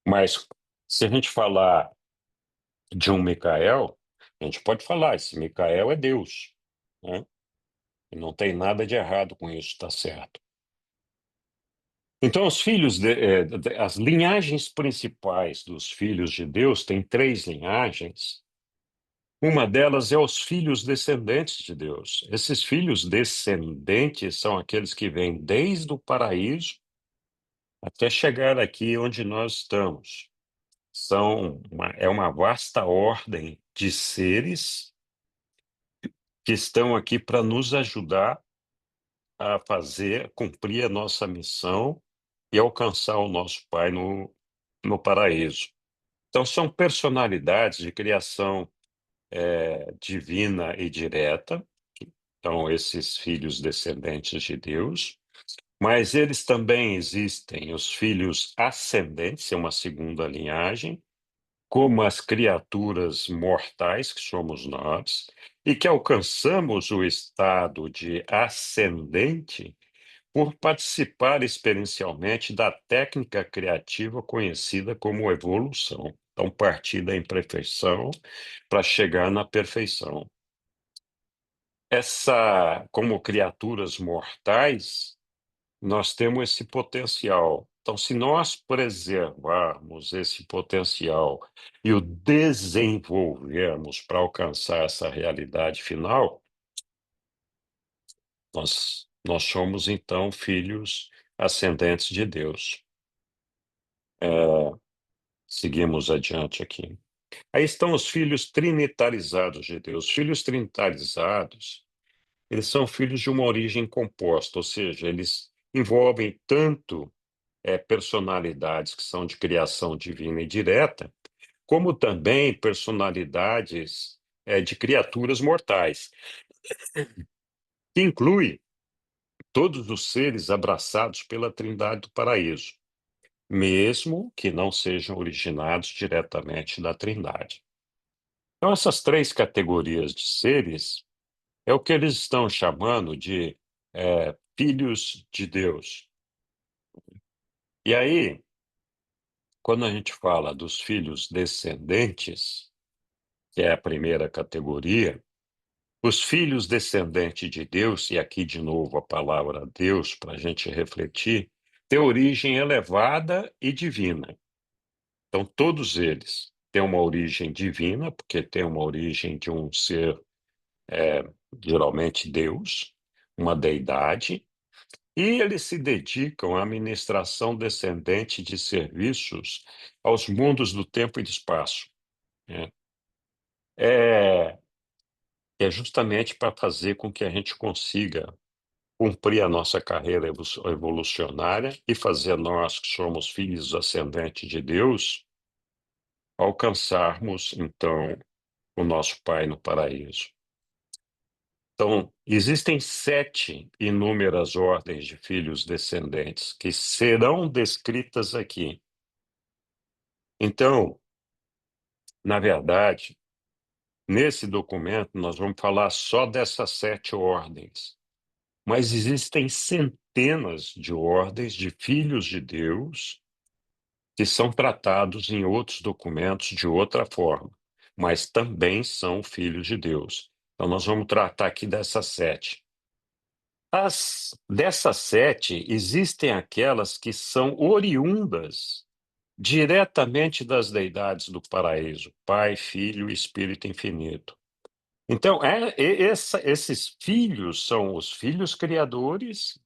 Mas se a gente falar de um Micael, a gente pode falar, esse Micael é Deus, né? E não tem nada de errado com isso, está certo. Então, as linhagens principais dos filhos de Deus têm três linhagens. Uma delas é os filhos descendentes de Deus. Esses filhos descendentes são aqueles que vêm desde o paraíso até chegar aqui onde nós estamos. É uma vasta ordem de seres que estão aqui para nos ajudar a cumprir a nossa missão e alcançar o nosso Pai no paraíso. Então, são personalidades de criação divina e direta, então, esses filhos descendentes de Deus, mas eles também existem, os filhos ascendentes, é uma segunda linhagem, como as criaturas mortais, que somos nós, e que alcançamos o estado de ascendente por participar experiencialmente da técnica criativa conhecida como evolução. Então, partir da imperfeição para chegar na perfeição. Como criaturas mortais, nós temos esse potencial. Então, se nós preservarmos esse potencial e o desenvolvermos para alcançar essa realidade final, nós somos, então, filhos ascendentes de Deus. Seguimos adiante aqui. Aí estão os filhos trinitarizados de Deus. Filhos trinitarizados, eles são filhos de uma origem composta, ou seja, eles envolvem tanto personalidades que são de criação divina e direta, como também personalidades de criaturas mortais, que inclui todos os seres abraçados pela Trindade do Paraíso, mesmo que não sejam originados diretamente da Trindade. Então, essas três categorias de seres é o que eles estão chamando de filhos de Deus. E aí, quando a gente fala dos filhos descendentes, que é a primeira categoria, os filhos descendentes de Deus, e aqui de novo a palavra Deus para a gente refletir, têm origem elevada e divina. Então, todos eles têm uma origem divina, porque têm uma origem de um ser, geralmente Deus, uma deidade, e eles se dedicam à ministração descendente de serviços aos mundos do tempo e do espaço, né? É, é justamente para fazer com que a gente consiga cumprir a nossa carreira evolucionária e fazer nós, que somos filhos ascendentes de Deus, alcançarmos, então, o nosso Pai no paraíso. Então, existem 7 inúmeras ordens de filhos descendentes que serão descritas aqui. Então, na verdade, nesse documento nós vamos falar só dessas 7 ordens, mas existem centenas de ordens de filhos de Deus que são tratados em outros documentos de outra forma, mas também são filhos de Deus. Então, nós vamos tratar aqui dessas sete. Dessas sete, existem aquelas que são oriundas diretamente das deidades do paraíso, Pai, Filho e Espírito Infinito. Então, esses filhos são os filhos criadores,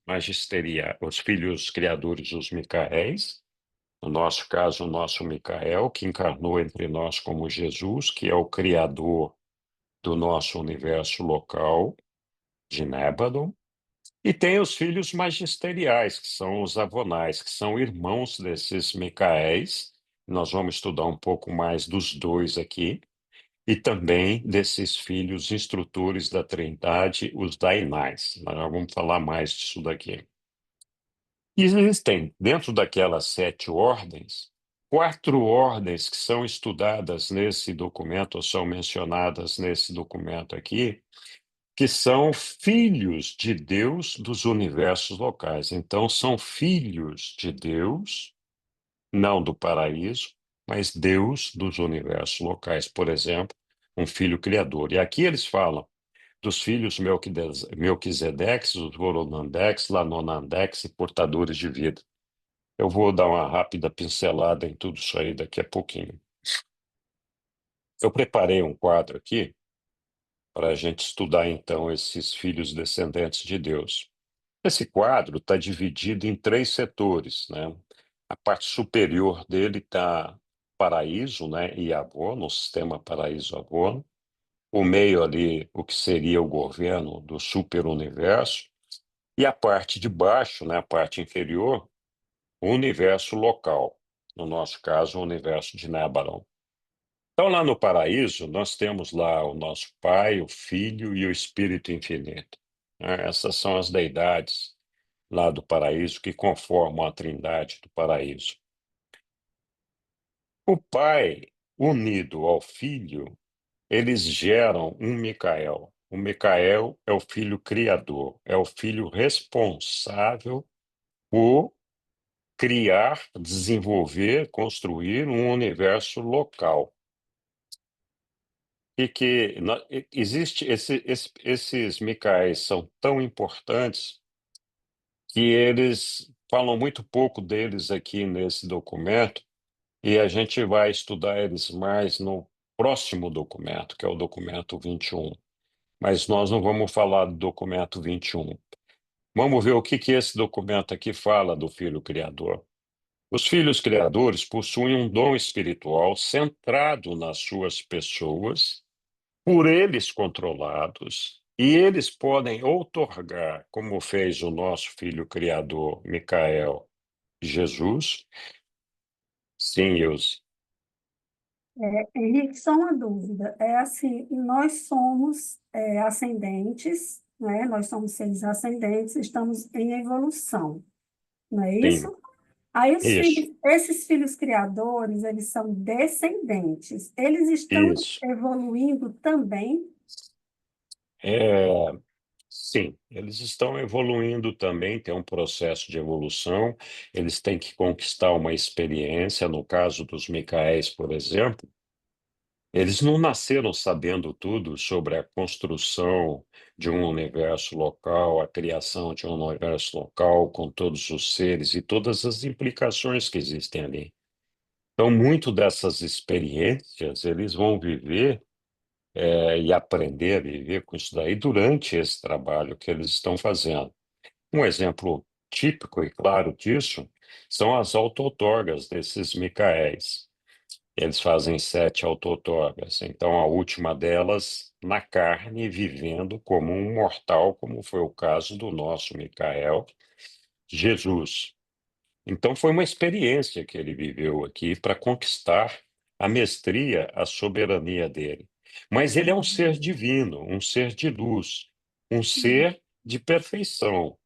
os filhos criadores, os Micaéis, no nosso caso, o nosso Micael, que encarnou entre nós como Jesus, que é o criador do nosso universo local, de Nébadon. E tem os filhos magisteriais, que são os Avonais, que são irmãos desses Micaéis. Nós vamos estudar um pouco mais dos dois aqui. E também desses filhos instrutores da Trindade, os Dainais. Nós já vamos falar mais disso daqui. E existem, dentro daquelas sete ordens, quatro ordens que são estudadas nesse documento, ou são mencionadas nesse documento aqui, que são filhos de Deus dos universos locais. Então, são filhos de Deus, não do paraíso, mas Deus dos universos locais. Por exemplo, um filho criador. E aqui eles falam dos filhos Melquisedeques, os Voronandeques, Lanonandeques e portadores de vida. Eu vou dar uma rápida pincelada em tudo isso aí daqui a pouquinho. Eu preparei um quadro aqui para a gente estudar, então, esses filhos descendentes de Deus. Esse quadro está dividido em três setores, né? A parte superior dele está paraíso, né, e Avon, no sistema paraíso-Avon. O meio ali, o que seria o governo do superuniverso. E a parte de baixo, né, a parte inferior, o universo local. No nosso caso, o universo de Nebaron. Então, lá no paraíso, nós temos lá o nosso Pai, o Filho e o Espírito Infinito, né? Essas são as deidades lá do paraíso que conformam a trindade do paraíso. O Pai, unido ao Filho, eles geram um Micael. O Micael é o filho criador, é o filho responsável por criar, desenvolver, construir um universo local. E que existe esses Micaéis são tão importantes que eles falam muito pouco deles aqui nesse documento, e a gente vai estudar eles mais no próximo documento, que é o documento 21. Mas nós não vamos falar do documento 21. Vamos ver o que esse documento aqui fala do Filho Criador. Os filhos criadores possuem um dom espiritual centrado nas suas pessoas, por eles controlados, e eles podem outorgar, como fez o nosso filho criador, Micael, Jesus. Sim, Ilse. Henrique, só uma dúvida. É assim, nós somos ascendentes, né? Nós somos seres ascendentes, estamos em evolução, não é Sim, isso? Aí isso, esses filhos criadores, eles são descendentes. Eles estão isso. evoluindo também. É, sim, eles estão evoluindo também, tem um processo de evolução, eles têm que conquistar uma experiência, no caso dos Micaéis, por exemplo. Eles não nasceram sabendo tudo sobre a construção de um universo local, a criação de um universo local com todos os seres e todas as implicações que existem ali. Então, muito dessas experiências eles vão viver e aprender a viver com isso daí durante esse trabalho que eles estão fazendo. Um exemplo típico e claro disso são as auto-outorgas desses Micaéis. Eles fazem sete auto-outorgas. Então, a última delas na carne, vivendo como um mortal, como foi o caso do nosso Micael, Jesus. Então, foi uma experiência que ele viveu aqui para conquistar a mestria, a soberania dele. Mas ele é um ser divino, um ser de luz, um ser de perfeição.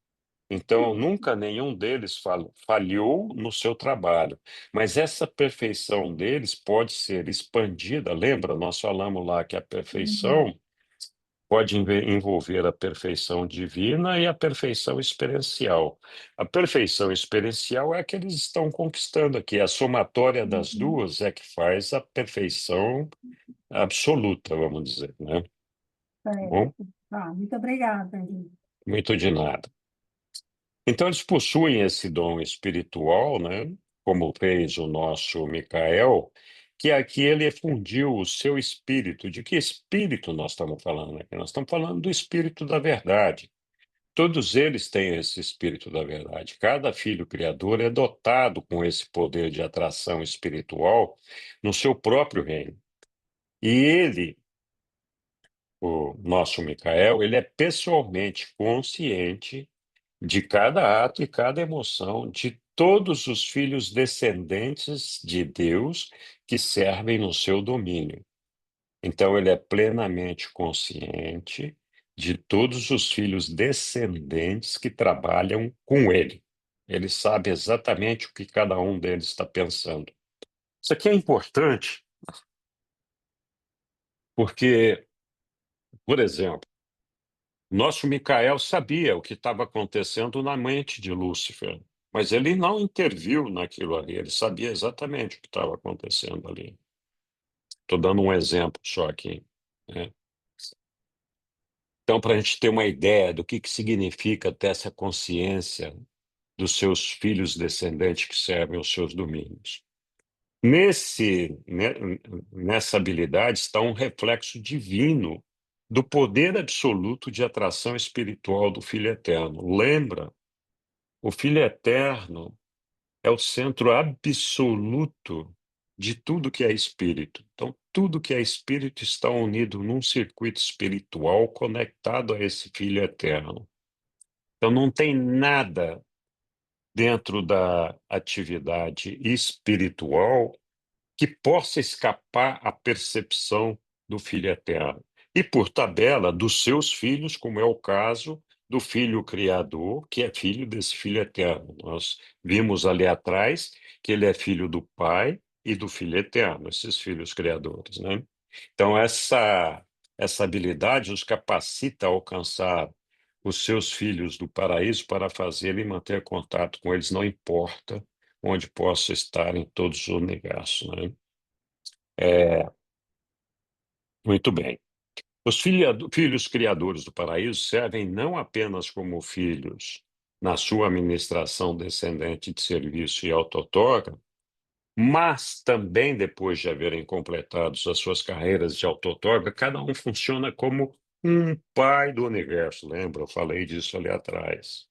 Então, nunca nenhum deles falhou no seu trabalho, mas essa perfeição deles pode ser expandida. Lembra, nós falamos lá que a Uhum. perfeição pode envolver a perfeição divina e a perfeição experiencial. A perfeição experiencial é a que eles estão conquistando aqui. A somatória das Uhum. duas é que faz a perfeição absoluta, vamos dizer, né? Tá bom? Certo. Tá, muito obrigada, Eli. Muito de nada. Então, eles possuem esse dom espiritual, né? Como fez o nosso Micael, que aqui ele fundiu o seu espírito. De que espírito nós estamos falando aqui? Nós estamos falando do espírito da verdade. Todos eles têm esse espírito da verdade. Cada filho criador é dotado com esse poder de atração espiritual no seu próprio reino. E ele, o nosso Micael, ele é pessoalmente consciente de cada ato e cada emoção de todos os filhos descendentes de Deus que servem no seu domínio. Então, ele é plenamente consciente de todos os filhos descendentes que trabalham com ele. Ele sabe exatamente o que cada um deles está pensando. Isso aqui é importante porque, por exemplo, nosso Micael sabia o que estava acontecendo na mente de Lúcifer, mas ele não interviu naquilo ali, ele sabia exatamente o que estava acontecendo ali. Estou dando um exemplo só aqui, né? Então, para a gente ter uma ideia do que significa ter essa consciência dos seus filhos descendentes que servem os seus domínios. Nessa habilidade está um reflexo divino do poder absoluto de atração espiritual do Filho Eterno. Lembra? O Filho Eterno é o centro absoluto de tudo que é espírito. Então, tudo que é espírito está unido num circuito espiritual conectado a esse Filho Eterno. Então, não tem nada dentro da atividade espiritual que possa escapar à percepção do Filho Eterno. E, por tabela, dos seus filhos, como é o caso do Filho Criador, que é filho desse Filho Eterno. Nós vimos ali atrás que ele é filho do Pai e do Filho Eterno, esses filhos criadores, né? Então, essa habilidade os capacita a alcançar os seus filhos do paraíso para fazer e manter contato com eles, não importa onde possa estar em todos os universos, né? É, muito bem. Os filhos criadores do paraíso servem não apenas como filhos na sua administração descendente de serviço e auto-outorga, mas também depois de haverem completado as suas carreiras de auto-outorga, cada um funciona como um pai do universo. Lembra? Eu falei disso ali atrás.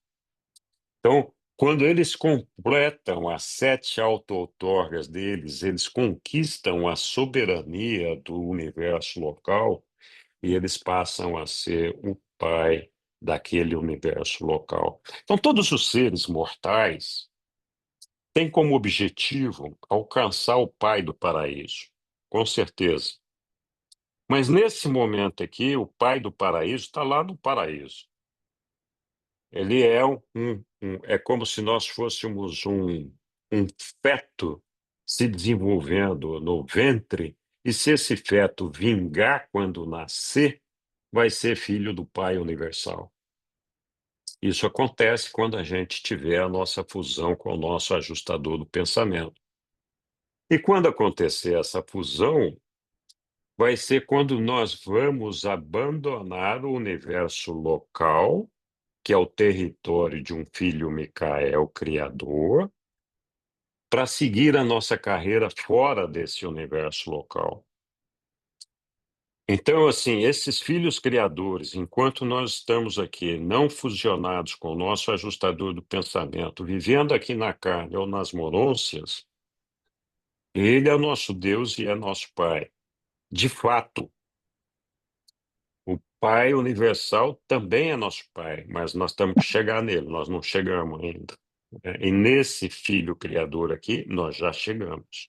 Então, quando eles completam as 7 auto-outorgas deles, eles conquistam a soberania do universo local e eles passam a ser o pai daquele universo local. Então, todos os seres mortais têm como objetivo alcançar o pai do paraíso, com certeza. Mas nesse momento aqui, o pai do paraíso está lá no paraíso. Ele é é como se nós fôssemos um feto se desenvolvendo no ventre, e se esse feto vingar quando nascer, vai ser filho do Pai Universal. Isso acontece quando a gente tiver a nossa fusão com o nosso ajustador do pensamento. E quando acontecer essa fusão, vai ser quando nós vamos abandonar o universo local, que é o território de um filho Micael criador, para seguir a nossa carreira fora desse universo local. Então, assim, esses filhos criadores, enquanto nós estamos aqui não fusionados com o nosso ajustador do pensamento, vivendo aqui na carne ou nas monôncias, ele é nosso Deus e é nosso Pai. De fato, o Pai universal também é nosso Pai, mas nós temos que chegar nele, nós não chegamos ainda. E nesse filho criador aqui, nós já chegamos.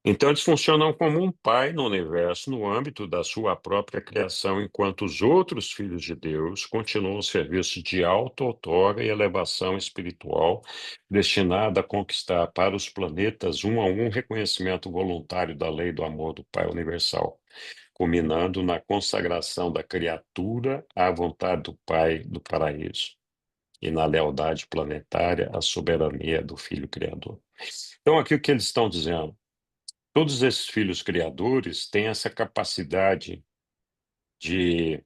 Então, eles funcionam como um pai no universo, no âmbito da sua própria criação, enquanto os outros filhos de Deus continuam o serviço de auto-outorga e elevação espiritual, destinada a conquistar para os planetas um a um reconhecimento voluntário da lei do amor do Pai Universal. culminando na consagração da criatura à vontade do Pai do paraíso e na lealdade planetária à soberania do Filho Criador. Então, aqui o que eles estão dizendo? Todos esses filhos criadores têm essa capacidade de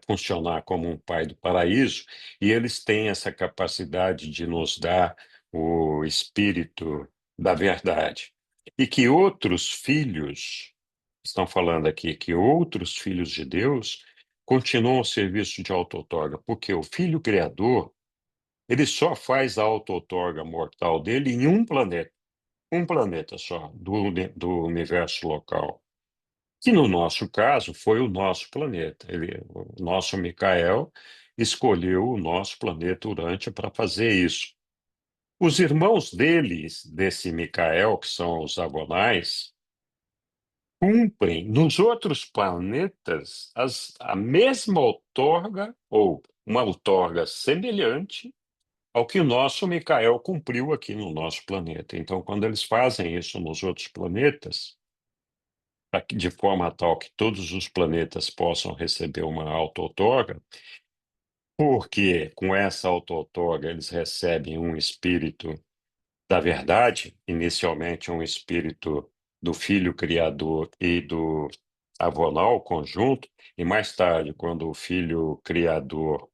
funcionar como um pai do paraíso, e eles têm essa capacidade de nos dar o espírito da verdade. E que outros filhos, estão falando aqui, que outros filhos de Deus continuam ao serviço de auto-outorga, porque o Filho Criador, ele só faz a auto-outorga mortal dele em um planeta só, do universo local. Que no nosso caso foi o nosso planeta. O nosso Micael escolheu o nosso planeta Urântia para fazer isso. Os irmãos deles, desse Micael, que são os Avonais, cumprem nos outros planetas a mesma outorga, ou uma outorga semelhante ao que o nosso Micael cumpriu aqui no nosso planeta. Então, quando eles fazem isso nos outros planetas, de forma tal que todos os planetas possam receber uma auto-outorga, porque com essa auto-outorga eles recebem um espírito da verdade, inicialmente um espírito do Filho Criador e do Avonal conjunto, e mais tarde, quando o Filho Criador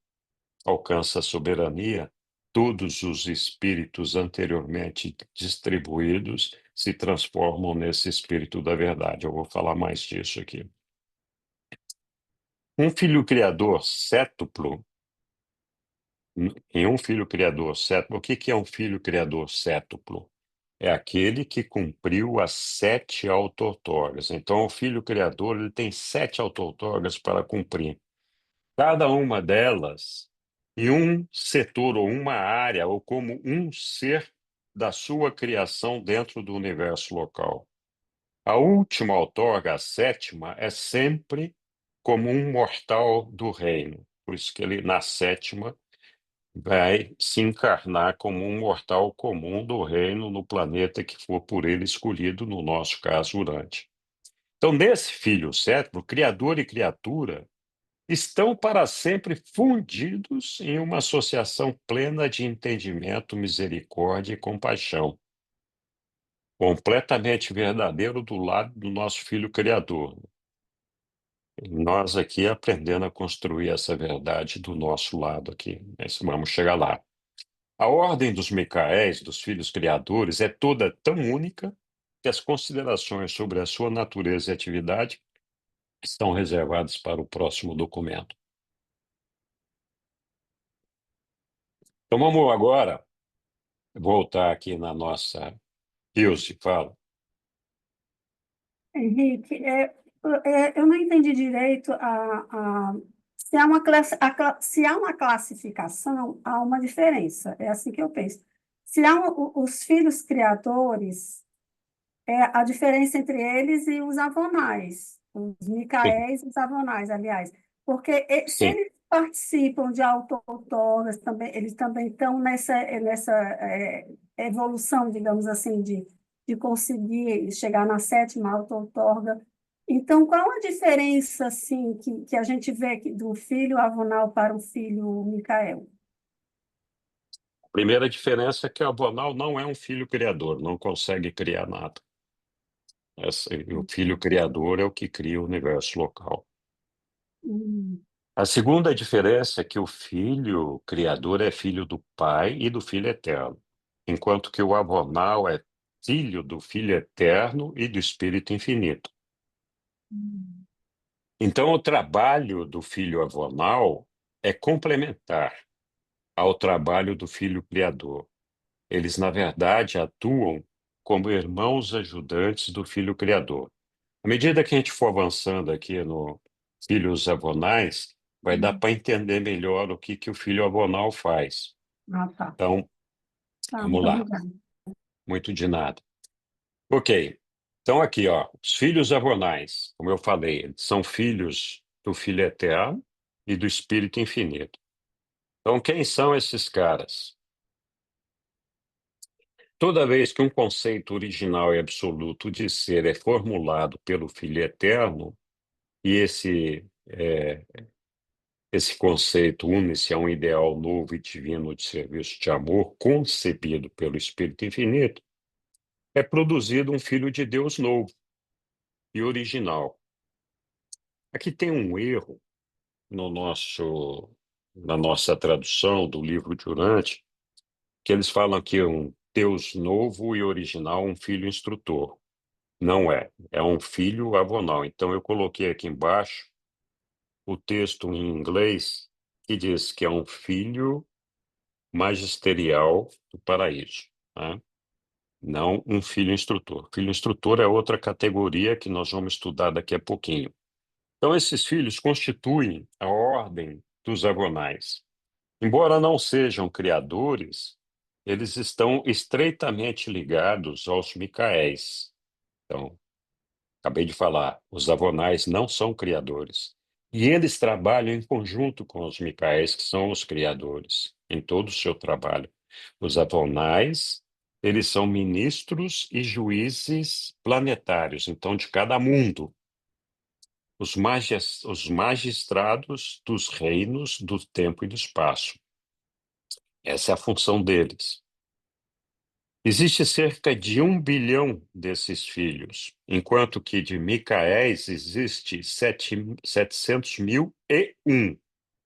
alcança a soberania, todos os espíritos anteriormente distribuídos se transformam nesse espírito da verdade. Eu vou falar mais disso aqui. Um filho criador cétuplo, em um filho criador cétuplo, o que que é um filho criador cétuplo? É aquele que cumpriu as 7 auto-outorgas. Então, o filho criador ele tem 7 auto-outorgas para cumprir. Cada uma delas em um setor ou uma área, ou como um ser da sua criação dentro do universo local. A última outorga, a sétima, é sempre como um mortal do reino. Por isso que ele, na sétima, vai se encarnar como um mortal comum do reino no planeta que for por ele escolhido, no nosso caso, Urante. Então, nesse filho sétimo, criador e criatura estão para sempre fundidos em uma associação plena de entendimento, misericórdia e compaixão, completamente verdadeiro do lado do nosso filho criador. Nós aqui aprendendo a construir essa verdade do nosso lado aqui. Mas vamos chegar lá. A ordem dos Micaéis, dos filhos criadores, é toda tão única que as considerações sobre a sua natureza e atividade estão reservadas para o próximo documento. Então vamos agora voltar aqui na nossa Ilse, fala. Henrique, eu não entendi direito se há se há uma classificação, há uma diferença. É assim que eu penso. Se há os filhos criadores, a diferença entre eles e os avonais, os Sim, micaéis e os avonais, aliás, porque se sim. eles participam de auto-outorgas, também, eles também estão nessa evolução, digamos assim, de conseguir chegar na sétima auto-outorga. Então, qual a diferença assim, que a gente vê do filho avonal para o filho Micael? A primeira diferença é que o Abonal não é um filho criador, não consegue criar nada. O filho criador é o que cria o universo local. Hum, A segunda diferença é que o filho criador é filho do Pai e do Filho eterno, enquanto que o Abonal é filho do Filho eterno e do Espírito infinito. hum, Então, o trabalho do filho avonal é complementar ao trabalho do filho criador. Eles, na verdade, atuam como irmãos ajudantes do filho criador. À medida que a gente for avançando aqui no Filhos Avonais, vai dar hum. para entender melhor o que, que o filho avonal faz. Ah, tá. Então, Tá, vamos muito lá. obrigada. Muito de nada. Ok. Então, aqui, ó, os filhos avonais, como eu falei, eles são filhos do Filho Eterno e do Espírito Infinito. Então, quem são esses caras? Toda vez que um conceito original e absoluto de ser é formulado pelo Filho Eterno, e esse conceito une-se a um ideal novo e divino de serviço de amor concebido pelo Espírito Infinito, é produzido um Filho de Deus novo e original. Aqui tem um erro na nossa tradução do livro de Urante, que eles falam que é um Deus novo e original, um filho instrutor. Não é, é um filho avonal. Então, eu coloquei aqui embaixo o texto em inglês que diz que é um filho magisterial do paraíso, tá? Não um filho instrutor. Filho instrutor é outra categoria que nós vamos estudar daqui a pouquinho. Então, esses filhos constituem a ordem dos avonais. Embora não sejam criadores, eles estão estreitamente ligados aos Micaéis. Então, acabei de falar, os avonais não são criadores. E eles trabalham em conjunto com os Micaéis, que são os criadores, em todo o seu trabalho. Os avonais, eles são ministros e juízes planetários, então, de cada mundo. Os magistrados dos reinos do tempo e do espaço. Essa é a função deles. Existe cerca de 1 bilhão desses filhos, enquanto que de Micaéis existe 700.001.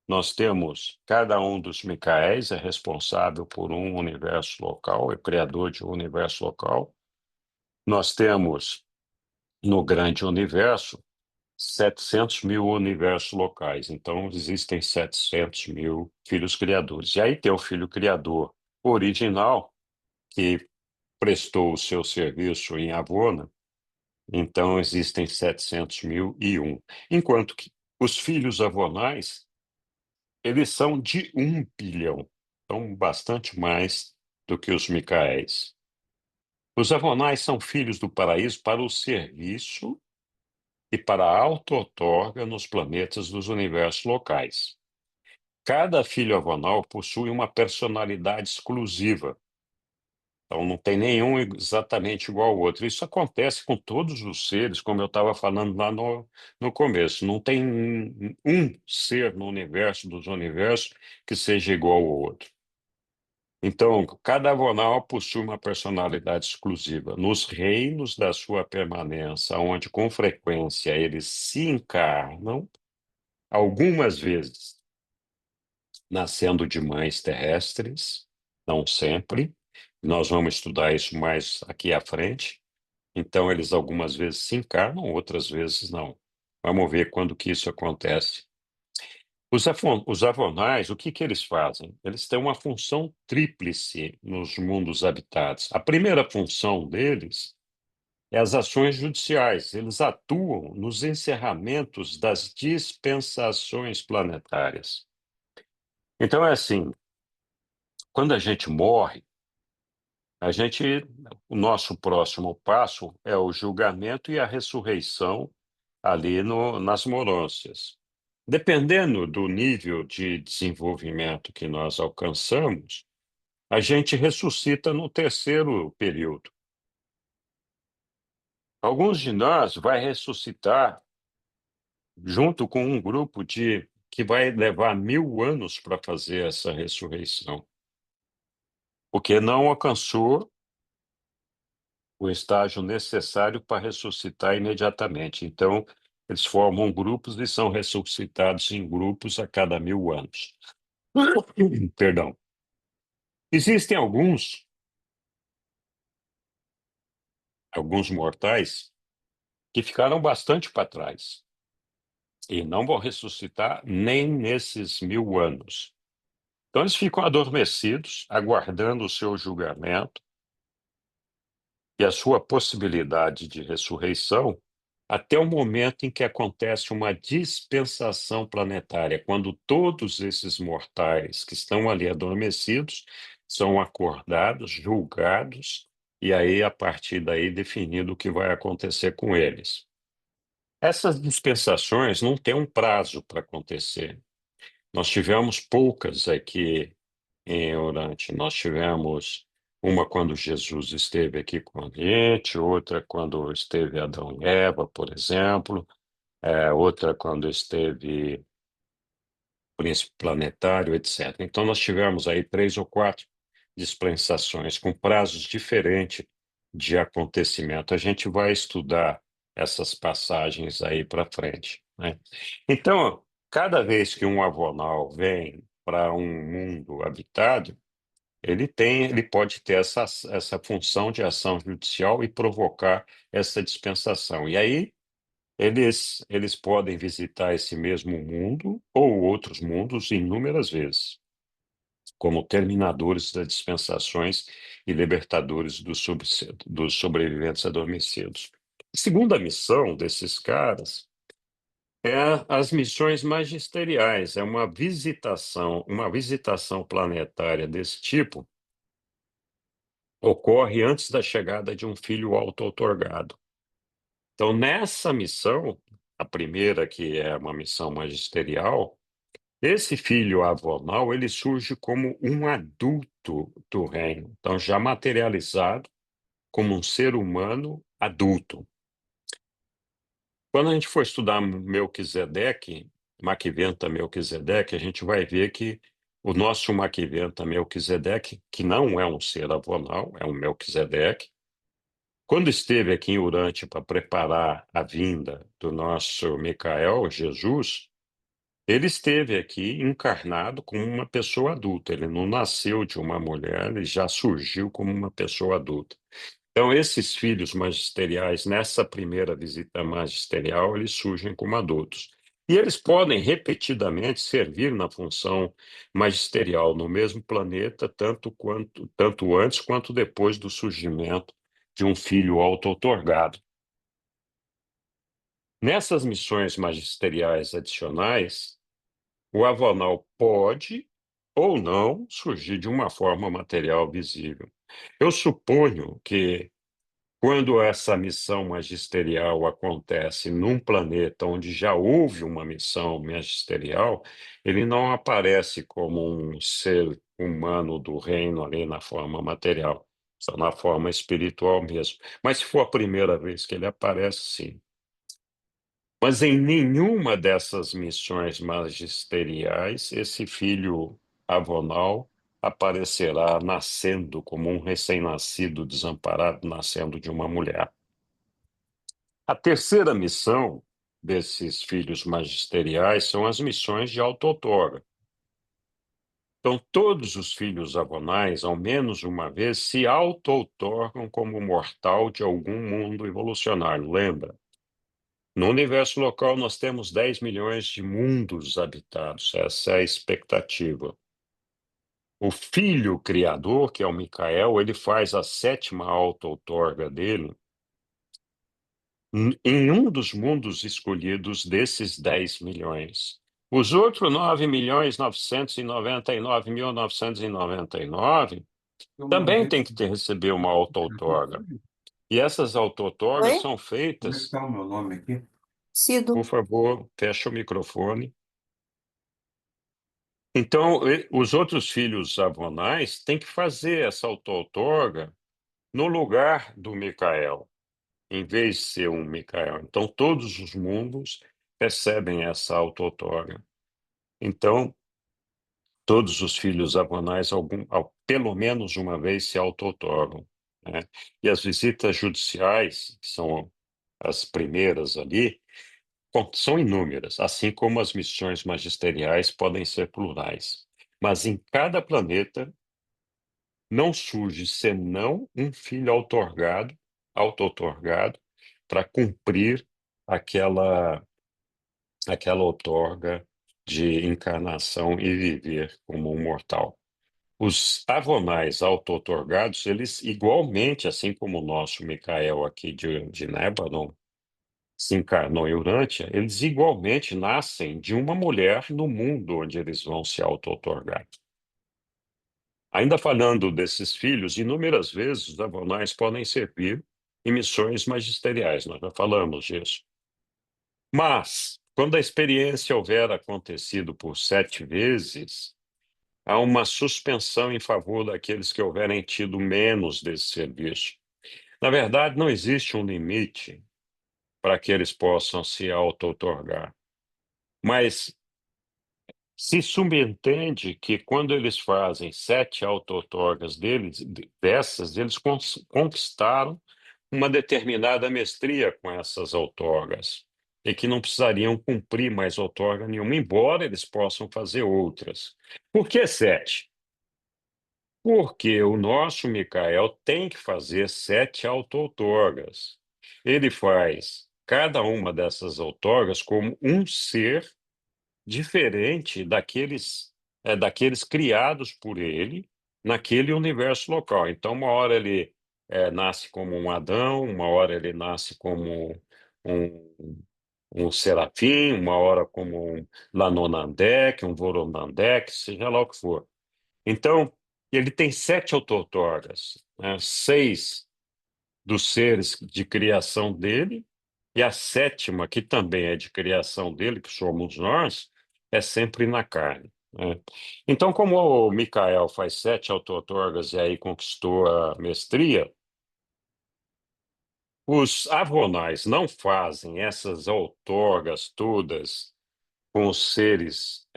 Nós temos, cada um dos Micaéis é responsável por um universo local, é criador de um universo local. Nós temos, no grande universo, 700.000 universos locais. Então, existem 700.000 filhos criadores. E aí tem o filho criador original, que prestou o seu serviço em Avona, então existem 700.001. Enquanto que os filhos avonais, eles são de 1 bilhão, então bastante mais do que os Micaéis. Os avonais são filhos do paraíso para o serviço e para a auto-outorga nos planetas dos universos locais. Cada filho avonal possui uma personalidade exclusiva. Então, não tem nenhum exatamente igual ao outro. Isso acontece com todos os seres, como eu estava falando lá no começo. Não tem um ser no universo dos universos que seja igual ao outro. Então, cada avonal possui uma personalidade exclusiva. Nos reinos da sua permanência, onde com frequência eles se encarnam, algumas vezes nascendo de mães terrestres, não sempre. Nós vamos estudar isso mais aqui à frente. Então, eles algumas vezes se encarnam, outras vezes não. Vamos ver quando que isso acontece. Os avonais, o que que eles fazem? Eles têm uma função tríplice nos mundos habitados. A primeira função deles é as ações judiciais. Eles atuam nos encerramentos das dispensações planetárias. Então, é assim, quando a gente morre, o nosso próximo passo é o julgamento e a ressurreição ali nas Morôncias. Dependendo do nível de desenvolvimento que nós alcançamos, a gente ressuscita no terceiro período. Alguns de nós vai ressuscitar junto com um grupo que vai levar 1.000 anos para fazer essa ressurreição, porque não alcançou o estágio necessário para ressuscitar imediatamente. Então, eles formam grupos e são ressuscitados em grupos a cada 1.000 anos. Perdão. Existem alguns mortais que ficaram bastante para trás e não vão ressuscitar nem nesses 1.000 anos. Então, eles ficam adormecidos, aguardando o seu julgamento e a sua possibilidade de ressurreição até o momento em que acontece uma dispensação planetária, quando todos esses mortais que estão ali adormecidos são acordados, julgados, e aí, a partir daí, definido o que vai acontecer com eles. Essas dispensações não têm um prazo para acontecer. Nós tivemos poucas aqui em Orante. Nós tivemos Uma quando Jesus esteve aqui com a gente, outra quando esteve Adão e Eva, por exemplo, outra quando esteve Príncipe Planetário, etc. Então, nós tivemos aí 3 ou 4 dispensações com prazos diferentes de acontecimento. A gente vai estudar essas passagens aí para frente, né? Então, cada vez que um avonal vem para um mundo habitado, ele pode ter essa função de ação judicial e provocar essa dispensação. E aí eles podem visitar esse mesmo mundo ou outros mundos inúmeras vezes, como terminadores das dispensações e libertadores dos sobreviventes adormecidos. A segunda missão desses caras é as missões magisteriais, é uma visitação planetária desse tipo ocorre antes da chegada de um filho auto-outorgado. Então, nessa missão, a primeira, que é uma missão magisterial, esse filho avonal, ele surge como um adulto do reino, então já materializado como um ser humano adulto. Quando a gente for estudar Melquisedeque, Maquiventa Melquisedeque, a gente vai ver que o nosso Maquiventa Melquisedeque, que não é um ser avonal, é um Melquisedeque, quando esteve aqui em Urântia para preparar a vinda do nosso Micael, Jesus, ele esteve aqui encarnado como uma pessoa adulta. Ele não nasceu de uma mulher, ele já surgiu como uma pessoa adulta. Então, esses filhos magisteriais, nessa primeira visita magisterial, eles surgem como adultos. E eles podem repetidamente servir na função magisterial no mesmo planeta, tanto antes quanto depois do surgimento de um filho auto-outorgado. Nessas missões magisteriais adicionais, o avanal pode ou não surgir de uma forma material visível. Eu suponho que, quando essa missão magisterial acontece num planeta onde já houve uma missão magisterial, ele não aparece como um ser humano do reino ali na forma material, só na forma espiritual mesmo. Mas se for a primeira vez que ele aparece, sim. Mas em nenhuma dessas missões magisteriais esse filho avonal aparecerá nascendo como um recém-nascido desamparado nascendo de uma mulher. A terceira missão desses filhos magisteriais são as missões de auto-outorga. Então, todos os filhos avonais, ao menos uma vez, se auto-outorgam como mortal de algum mundo evolucionário. Lembra? No universo local, nós temos 10 milhões de mundos habitados. Essa é a expectativa. O filho criador, que é o Micael, ele faz a sétima auto-outorga dele em um dos mundos escolhidos desses 10 milhões. Os outros 9.999.999 também têm que receber uma auto-outorga. E essas auto-outorgas Oi? são Como é que feitas, tá o meu nome aqui? por Cido. favor, fecha o microfone. Então, os outros filhos avonais têm que fazer essa auto-outorga no lugar do Micael, em vez de ser um Micael. Então, todos os mundos recebem essa auto-outorga. Então, todos os filhos avonais, pelo menos uma vez, se auto-outorgam, né? E as visitas judiciais, que são as primeiras ali, bom, são inúmeras, assim como as missões magisteriais podem ser plurais. Mas em cada planeta não surge senão um filho auto-outorgado, para cumprir aquela, aquela outorga de encarnação e viver como um mortal. Os avonais auto-outorgados, eles igualmente, assim como o nosso Micael aqui de Nébano, se encarnou em Urântia, eles igualmente nascem de uma mulher no mundo onde eles vão se auto-outorgar. Ainda falando desses filhos, inúmeras vezes os avonais podem servir em missões magisteriais, nós já falamos disso. Mas, quando a experiência houver acontecido por 7 vezes, há uma suspensão em favor daqueles que houverem tido menos desse serviço. Na verdade, não existe um limite para que eles possam se auto-outorgar, mas se subentende que quando eles fazem 7 auto-outorgas dessas, eles conquistaram uma determinada mestria com essas outorgas e que não precisariam cumprir mais outorga nenhuma, embora eles possam fazer outras. Por que 7? Porque o nosso Micael tem que fazer 7 auto-outorgas. Ele faz cada uma dessas outorgas como um ser diferente daqueles criados por ele naquele universo local. Então, uma hora ele nasce como um Adão, uma hora ele nasce como um, um serafim, uma hora como um Lanonandek, um Voronandek, seja lá o que for. Então, ele tem 7 auto-outorgas, né? 6 dos seres de criação dele, e a sétima, que também é de criação dele, que somos nós, é sempre na carne, né? Então, como o Micael faz 7 auto-outorgas e aí conquistou a mestria, os avonais não fazem essas outorgas todas com os seres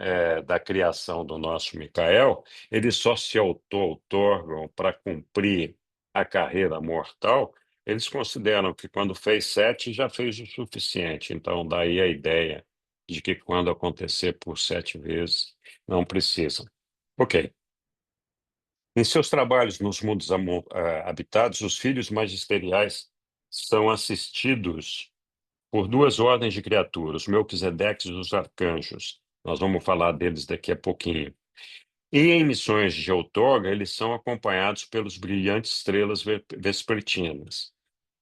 da criação do nosso Micael, eles só se auto-outorgam para cumprir a carreira mortal. Eles consideram que quando fez 7 já fez o suficiente. Então, daí a ideia de que quando acontecer por 7 vezes, não precisam. Ok. Em seus trabalhos nos mundos habitados, os filhos magisteriais são assistidos por 2 ordens de criaturas, os Melquisedeques e os arcanjos. Nós vamos falar deles daqui a pouquinho. E em missões de outorga, eles são acompanhados pelos brilhantes estrelas vespertinas.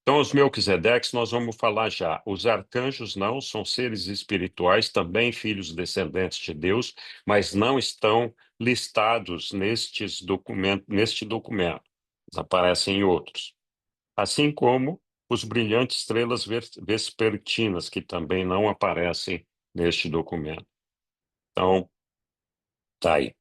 Então, os Melquisedeques nós vamos falar já. Os arcanjos não, são seres espirituais, também filhos descendentes de Deus, mas não estão listados neste documento. Eles aparecem em outros, assim como os brilhantes estrelas vespertinas, que também não aparecem neste documento. Então, tá aí.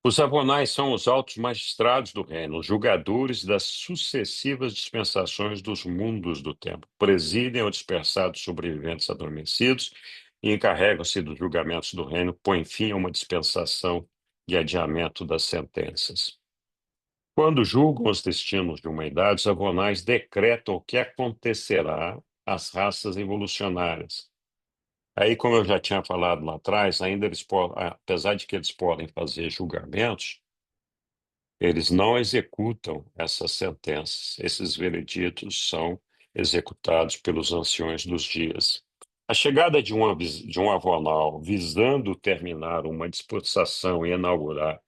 Os avonais são os altos magistrados do reino, os julgadores das sucessivas dispensações dos mundos do tempo. Presidem ou dispersados sobreviventes adormecidos e encarregam-se dos julgamentos do reino, põem fim a uma dispensação e adiamento das sentenças. Quando julgam os destinos de uma idade, os avonais decretam o que acontecerá às raças evolucionárias. Aí, como eu já tinha falado lá atrás, ainda eles apesar de que eles podem fazer julgamentos, eles não executam essas sentenças. Esses vereditos são executados pelos anciões dos dias. A chegada de um avonal visando terminar uma dispensação e inaugurar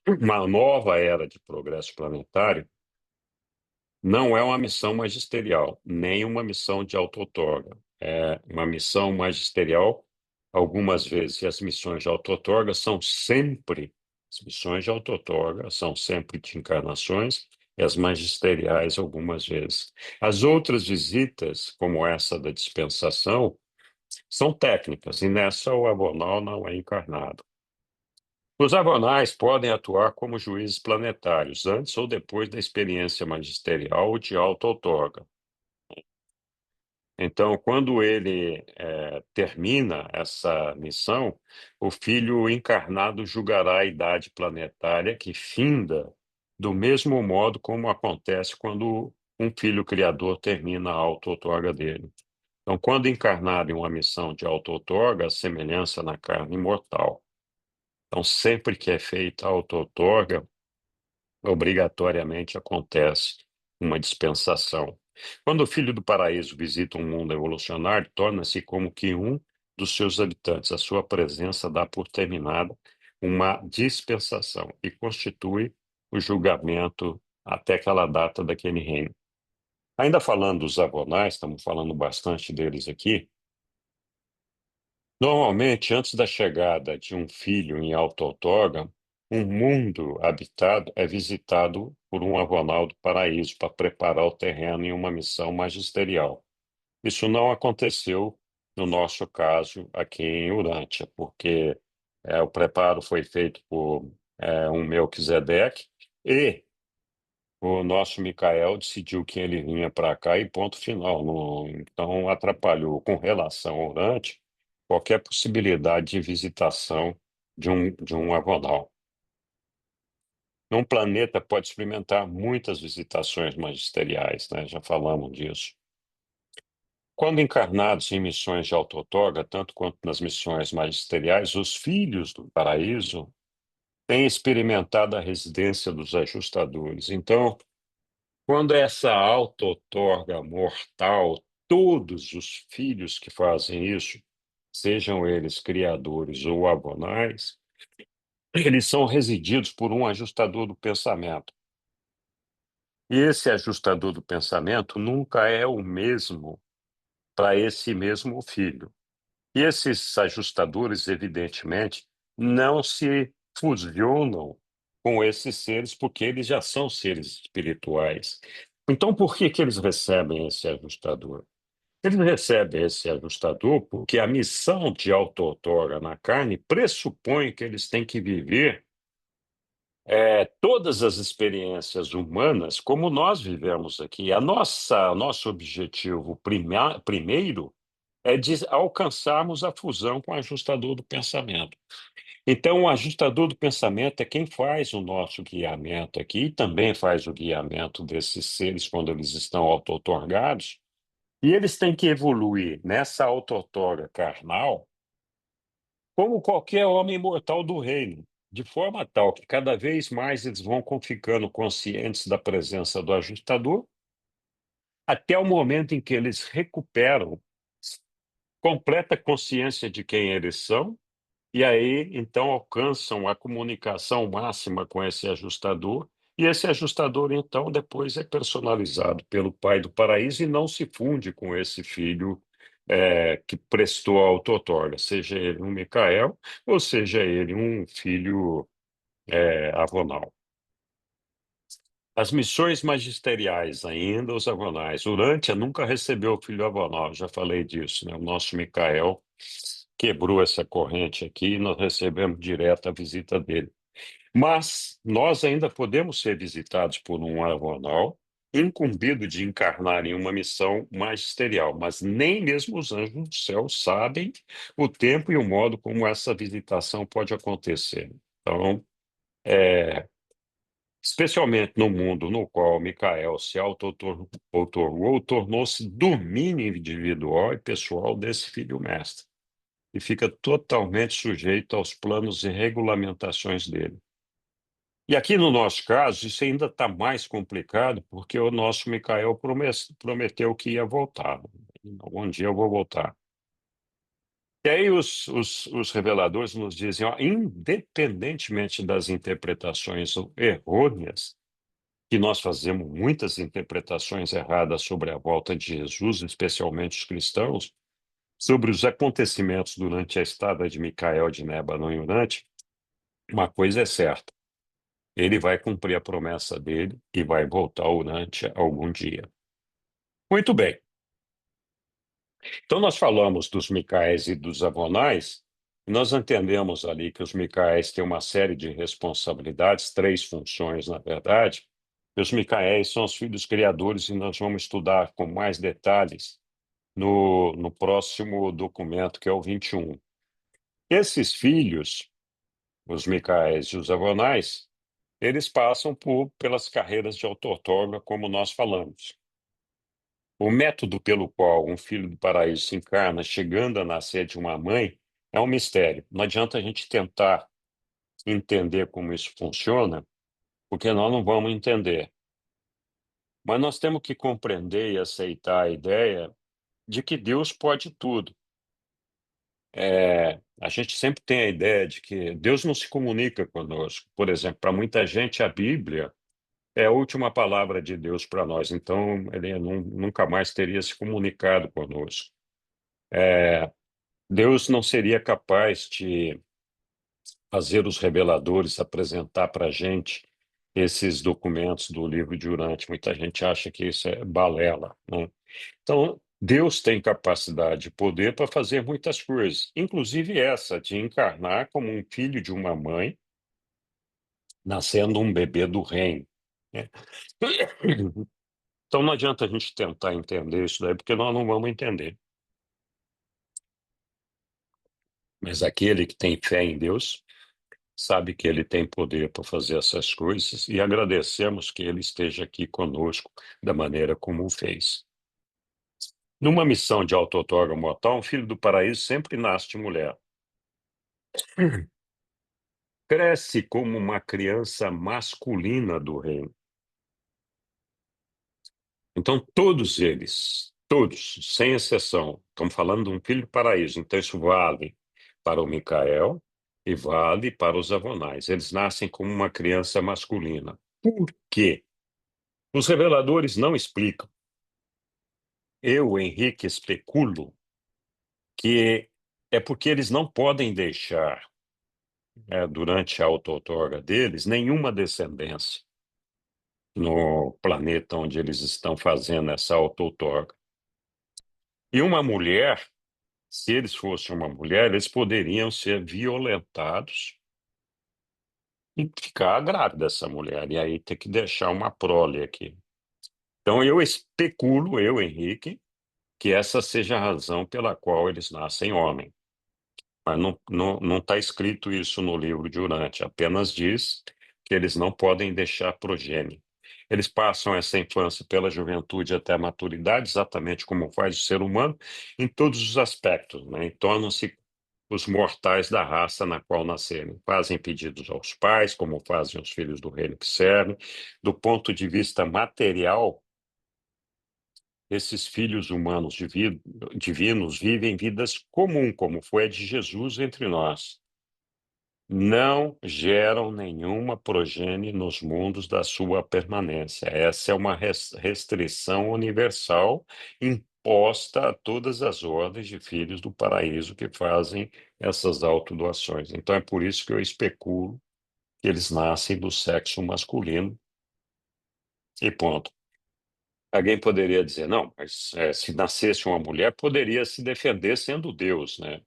uma nova era de progresso planetário não é uma missão magisterial, nem uma missão de auto-outorga. É uma missão magisterial, algumas vezes, e as missões de auto-outorga são sempre, as missões de auto-outorga são sempre de encarnações, e as magisteriais, algumas vezes. As outras visitas, como essa da dispensação, são técnicas, e nessa o abonal não é encarnado. Os avonais podem atuar como juízes planetários, antes ou depois da experiência magisterial ou de auto-outorga. Então, quando ele termina essa missão, o filho encarnado julgará a idade planetária que finda do mesmo modo como acontece quando um filho criador termina a auto-outorga dele. Então, quando encarnado em uma missão de auto-outorga, a semelhança na carne imortal. Então, sempre que é feita a auto-outorga, obrigatoriamente acontece uma dispensação. Quando o filho do paraíso visita um mundo evolucionário, torna-se como que um dos seus habitantes. A sua presença dá por terminada uma dispensação e constitui o julgamento até aquela data daquele reino. Ainda falando dos avonais, estamos falando bastante deles aqui. Normalmente, antes da chegada de um filho em auto-outorga, um mundo habitado é visitado por um avonal do paraíso para preparar o terreno em uma missão magisterial. Isso não aconteceu no nosso caso aqui em Urântia, porque o preparo foi feito por um Melquisedeque, e o nosso Micael decidiu que ele vinha para cá e ponto final. Então, atrapalhou com relação ao Urante qualquer possibilidade de visitação de um Avonal. Um planeta pode experimentar muitas visitações magisteriais, né? Já falamos disso. Quando encarnados em missões de auto-outorga, tanto quanto nas missões magisteriais, os filhos do paraíso têm experimentado a residência dos ajustadores. Então, quando essa auto-outorga mortal, todos os filhos que fazem isso, sejam eles criadores ou abonais, eles são resididos por um ajustador do pensamento. E esse ajustador do pensamento nunca é o mesmo para esse mesmo filho. E esses ajustadores, evidentemente, não se fusionam com esses seres, porque eles já são seres espirituais. Então, por que que eles recebem esse ajustador? Eles recebem esse ajustador porque a missão de auto-outorga na carne pressupõe que eles têm que viver todas as experiências humanas como nós vivemos aqui. Nosso objetivo primeiro é de alcançarmos a fusão com o ajustador do pensamento. Então, o ajustador do pensamento é quem faz o nosso guiamento aqui e também faz o guiamento desses seres quando eles estão auto-outorgados. E eles têm que evoluir nessa auto-outorga carnal como qualquer homem mortal do reino, de forma tal que cada vez mais eles vão ficando conscientes da presença do ajustador, até o momento em que eles recuperam completa consciência de quem eles são, e aí então alcançam a comunicação máxima com esse ajustador, e esse ajustador então depois é personalizado pelo Pai do Paraíso e não se funde com esse filho que prestou a auto-outorga, seja ele um Micael ou seja ele um filho avonal. As missões magisteriais ainda, os avonais. Urântia nunca recebeu o filho avonal, já falei disso, né? O nosso Micael quebrou essa corrente aqui e nós recebemos direto a visita dele. Mas nós ainda podemos ser visitados por um avonal, incumbido de encarnar em uma missão magisterial, mas nem mesmo os anjos do céu sabem o tempo e o modo como essa visitação pode acontecer. Então, especialmente no mundo no qual Micael se auto-outorgou, tornou-se domínio individual e pessoal desse filho mestre, e fica totalmente sujeito aos planos e regulamentações dele. E aqui no nosso caso, isso ainda está mais complicado, porque o nosso Micael prometeu que ia voltar. Algum dia eu vou voltar. E aí os reveladores nos dizem, ó, independentemente das interpretações errôneas, que nós fazemos muitas interpretações erradas sobre a volta de Jesus, especialmente os cristãos, sobre os acontecimentos durante a estada de Micael de Nébano em Urante, uma coisa é certa, ele vai cumprir a promessa dele e vai voltar a Urante algum dia. Muito bem. Então, nós falamos dos Micaéis e dos Avonais, e nós entendemos ali que os Micaéis têm uma série de responsabilidades, três funções, na verdade, e os Micaéis são os filhos criadores, e nós vamos estudar com mais detalhes no próximo documento, que é o 21. Esses filhos, os Micaéis e os Avonais, eles passam pelas carreiras de auto-outorga, como nós falamos. O método pelo qual um filho do paraíso se encarna, chegando a nascer de uma mãe, é um mistério. Não adianta a gente tentar entender como isso funciona, porque nós não vamos entender. Mas nós temos que compreender e aceitar a ideia de que Deus pode tudo. A gente sempre tem a ideia de que Deus não se comunica conosco. Por exemplo, para muita gente, a Bíblia é a última palavra de Deus para nós, então ele nunca mais teria se comunicado conosco. Deus não seria capaz de fazer os reveladores apresentar para a gente esses documentos do livro de Urante. Muita gente acha que isso é balela, né? Então, Deus tem capacidade e poder para fazer muitas coisas, inclusive essa de encarnar como um filho de uma mãe, nascendo um bebê do reino, né? Então não adianta a gente tentar entender isso daí, porque nós não vamos entender. Mas aquele que tem fé em Deus sabe que ele tem poder para fazer essas coisas e agradecemos que ele esteja aqui conosco da maneira como o fez. Numa missão de auto-outorga mortal, um filho do paraíso sempre nasce de mulher. Cresce como uma criança masculina do reino. Então, todos eles, todos, sem exceção, estamos falando de um filho do paraíso, então isso vale para o Micael e vale para os Avonais. Eles nascem como uma criança masculina. Por quê? Os reveladores não explicam. Eu, Henrique, especulo que é porque eles não podem deixar, durante a auto-outorga deles, nenhuma descendência no planeta onde eles estão fazendo essa auto-outorga. E uma mulher, se eles fossem uma mulher, eles poderiam ser violentados e ficar grávida essa mulher, e aí ter que deixar uma prole aqui. Então eu especulo, eu, Henrique, que essa seja a razão pela qual eles nascem homem. Mas não está escrito isso no livro de Urante, apenas diz que eles não podem deixar progênie. Eles passam essa infância pela juventude até a maturidade, exatamente como faz o ser humano, em todos os aspectos, né? E tornam-se os mortais da raça na qual nasceram. Fazem pedidos aos pais, como fazem os filhos do reino que servem. Do ponto de vista material, esses filhos humanos divinos vivem vidas comuns, como foi a de Jesus entre nós. Não geram nenhuma progenie nos mundos da sua permanência. Essa é uma restrição universal imposta a todas as ordens de filhos do paraíso que fazem essas autodoações. Então é por isso que eu especulo que eles nascem do sexo masculino e ponto. Alguém poderia dizer, não, mas se nascesse uma mulher, poderia se defender sendo Deus, né?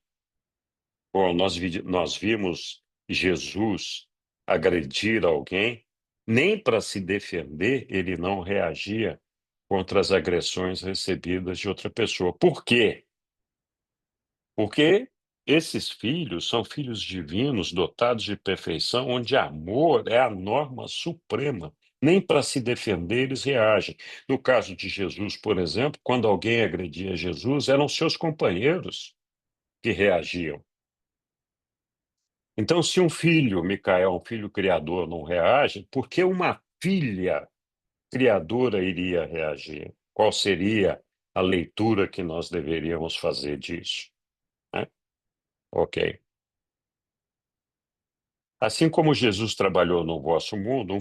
Bom, nós vimos Jesus agredir alguém, nem para se defender ele não reagia contra as agressões recebidas de outra pessoa. Por quê? Porque esses filhos são filhos divinos, dotados de perfeição, onde amor é a norma suprema. Nem para se defender eles reagem. No caso de Jesus, por exemplo, quando alguém agredia Jesus, eram seus companheiros que reagiam. Então, se um filho, Micael, um filho criador, não reage, por que uma filha criadora iria reagir? Qual seria a leitura que nós deveríamos fazer disso, né? Ok. Assim como Jesus trabalhou no vosso mundo,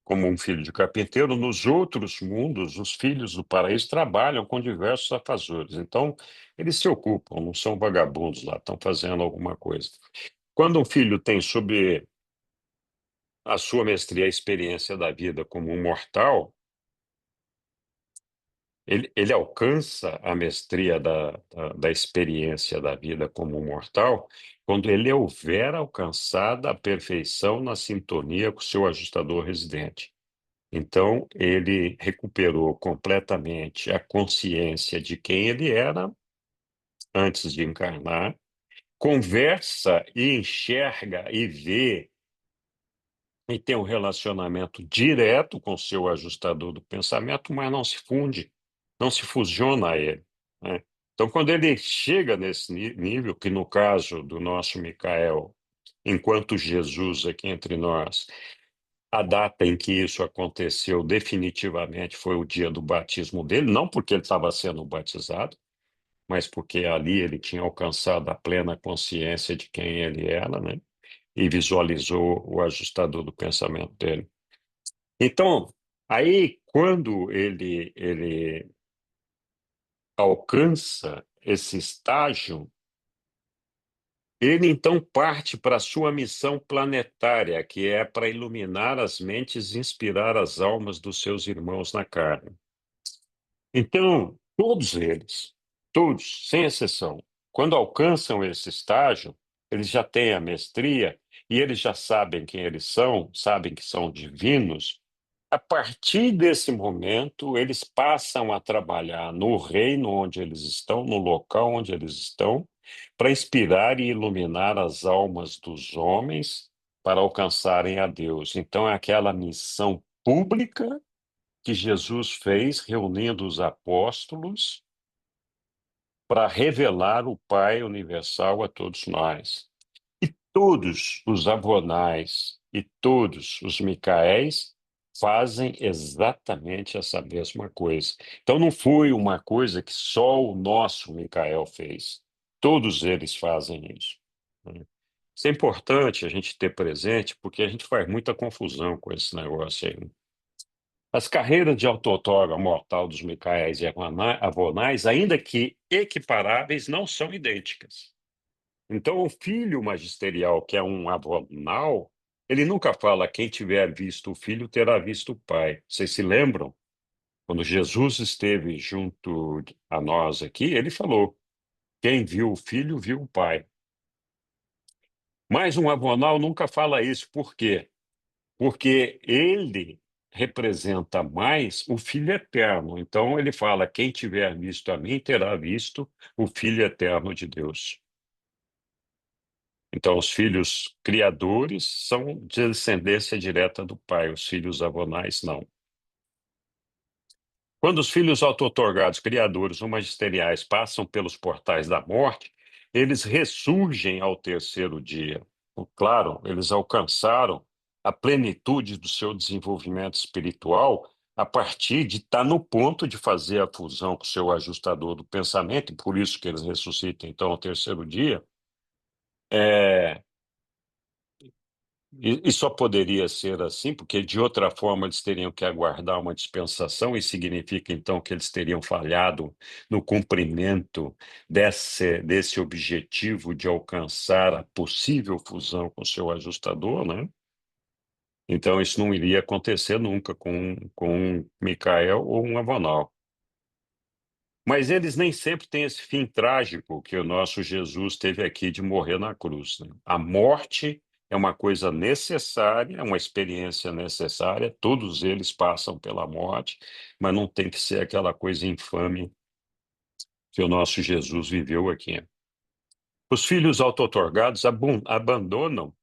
como um filho de carpinteiro, nos outros mundos, os filhos do paraíso trabalham com diversos afazeres. Então, eles se ocupam, não são vagabundos lá, estão fazendo alguma coisa. Quando um filho tem sobre a sua mestria, a experiência da vida como um mortal, ele alcança a mestria da experiência da vida como um mortal quando ele houver alcançado a perfeição na sintonia com o seu ajustador residente. Então, ele recuperou completamente a consciência de quem ele era antes de encarnar, conversa e enxerga e vê e tem um relacionamento direto com o seu ajustador do pensamento, mas não se funde, não se fusiona a ele, né? Então, quando ele chega nesse nível, que no caso do nosso Micael, enquanto Jesus aqui entre nós, a data em que isso aconteceu definitivamente foi o dia do batismo dele, não porque ele estava sendo batizado, mas porque ali ele tinha alcançado a plena consciência de quem ele era, né? E visualizou o ajustador do pensamento dele. Então, aí, quando ele alcança esse estágio, ele então parte para a sua missão planetária, que é para iluminar as mentes e inspirar as almas dos seus irmãos na carne. Então, todos, sem exceção, quando alcançam esse estágio, eles já têm a mestria e eles já sabem quem eles são, sabem que são divinos. A partir desse momento, eles passam a trabalhar no reino onde eles estão, no local onde eles estão, para inspirar e iluminar as almas dos homens para alcançarem a Deus. Então, é aquela missão pública que Jesus fez, reunindo os apóstolos para revelar o Pai universal a todos nós. E todos os Avonais e todos os Micaéis fazem exatamente essa mesma coisa. Então não foi uma coisa que só o nosso Micael fez. Todos eles fazem isso. Né? Isso é importante a gente ter presente, porque a gente faz muita confusão com esse negócio aí. As carreiras de auto-outorga mortal dos Micaéis e Avonais, ainda que equiparáveis, não são idênticas. Então, o filho magisterial, que é um avonal, ele nunca fala quem tiver visto o filho terá visto o pai. Vocês se lembram? Quando Jesus esteve junto a nós aqui, ele falou: quem viu o filho viu o pai. Mas um avonal nunca fala isso. Por quê? Porque ele representa mais o Filho eterno. Então ele fala: quem tiver visto a mim terá visto o Filho eterno de Deus. Então os filhos criadores são de descendência direta do Pai, os filhos avonais não. Quando os filhos auto-outorgados, criadores ou magisteriais passam pelos portais da morte, eles ressurgem ao terceiro dia. Claro, eles alcançaram a plenitude do seu desenvolvimento espiritual a partir de estar no ponto de fazer a fusão com o seu ajustador do pensamento, e por isso que eles ressuscitam, então, ao terceiro dia. É, e só poderia ser assim, porque de outra forma eles teriam que aguardar uma dispensação, e significa então que eles teriam falhado no cumprimento desse objetivo de alcançar a possível fusão com o seu ajustador, né? Então isso não iria acontecer nunca com um Micael ou um Avanal. Mas eles nem sempre têm esse fim trágico que o nosso Jesus teve aqui de morrer na cruz, né? A morte é uma coisa necessária, é uma experiência necessária, todos eles passam pela morte, mas não tem que ser aquela coisa infame que o nosso Jesus viveu aqui. Os filhos auto-otorgados abandonam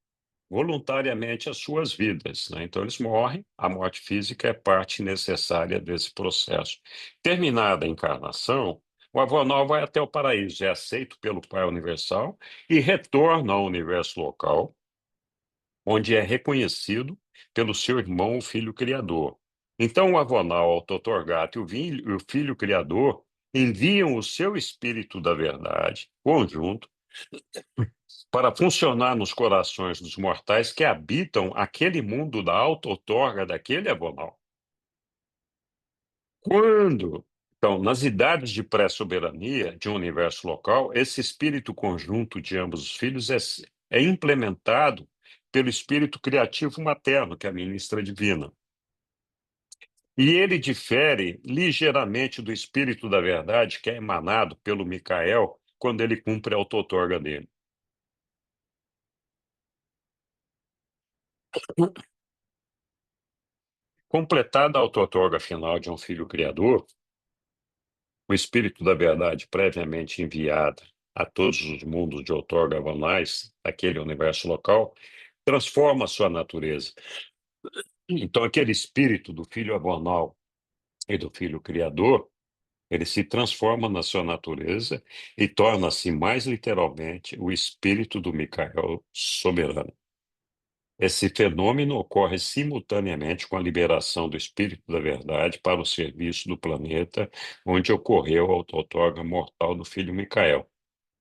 voluntariamente as suas vidas, né? Então eles morrem, a morte física é parte necessária desse processo. Terminada a encarnação, o avonal vai até o paraíso, é aceito pelo Pai Universal e retorna ao universo local, onde é reconhecido pelo seu irmão, o Filho Criador. Então o avonal auto-otorgato e o Filho Criador enviam o seu Espírito da Verdade, conjunto, para funcionar nos corações dos mortais que habitam aquele mundo da auto-outorga daquele abonal. Quando, então, nas idades de pré-soberania de um universo local, esse espírito conjunto de ambos os filhos é implementado pelo espírito criativo materno, que é a ministra divina. E ele difere ligeiramente do espírito da verdade, que é emanado pelo Micael quando ele cumpre a auto-outorga dele. Completada a auto-outorga final de um filho criador, o Espírito da Verdade previamente enviado a todos os mundos de outorga avanais, aquele universo local, transforma a sua natureza. Então, aquele espírito do Filho avanal e do Filho Criador, ele se transforma na sua natureza e torna-se, mais literalmente, o espírito do Micael soberano. Esse fenômeno ocorre simultaneamente com a liberação do Espírito da Verdade para o serviço do planeta, onde ocorreu a outorga mortal do filho Micael.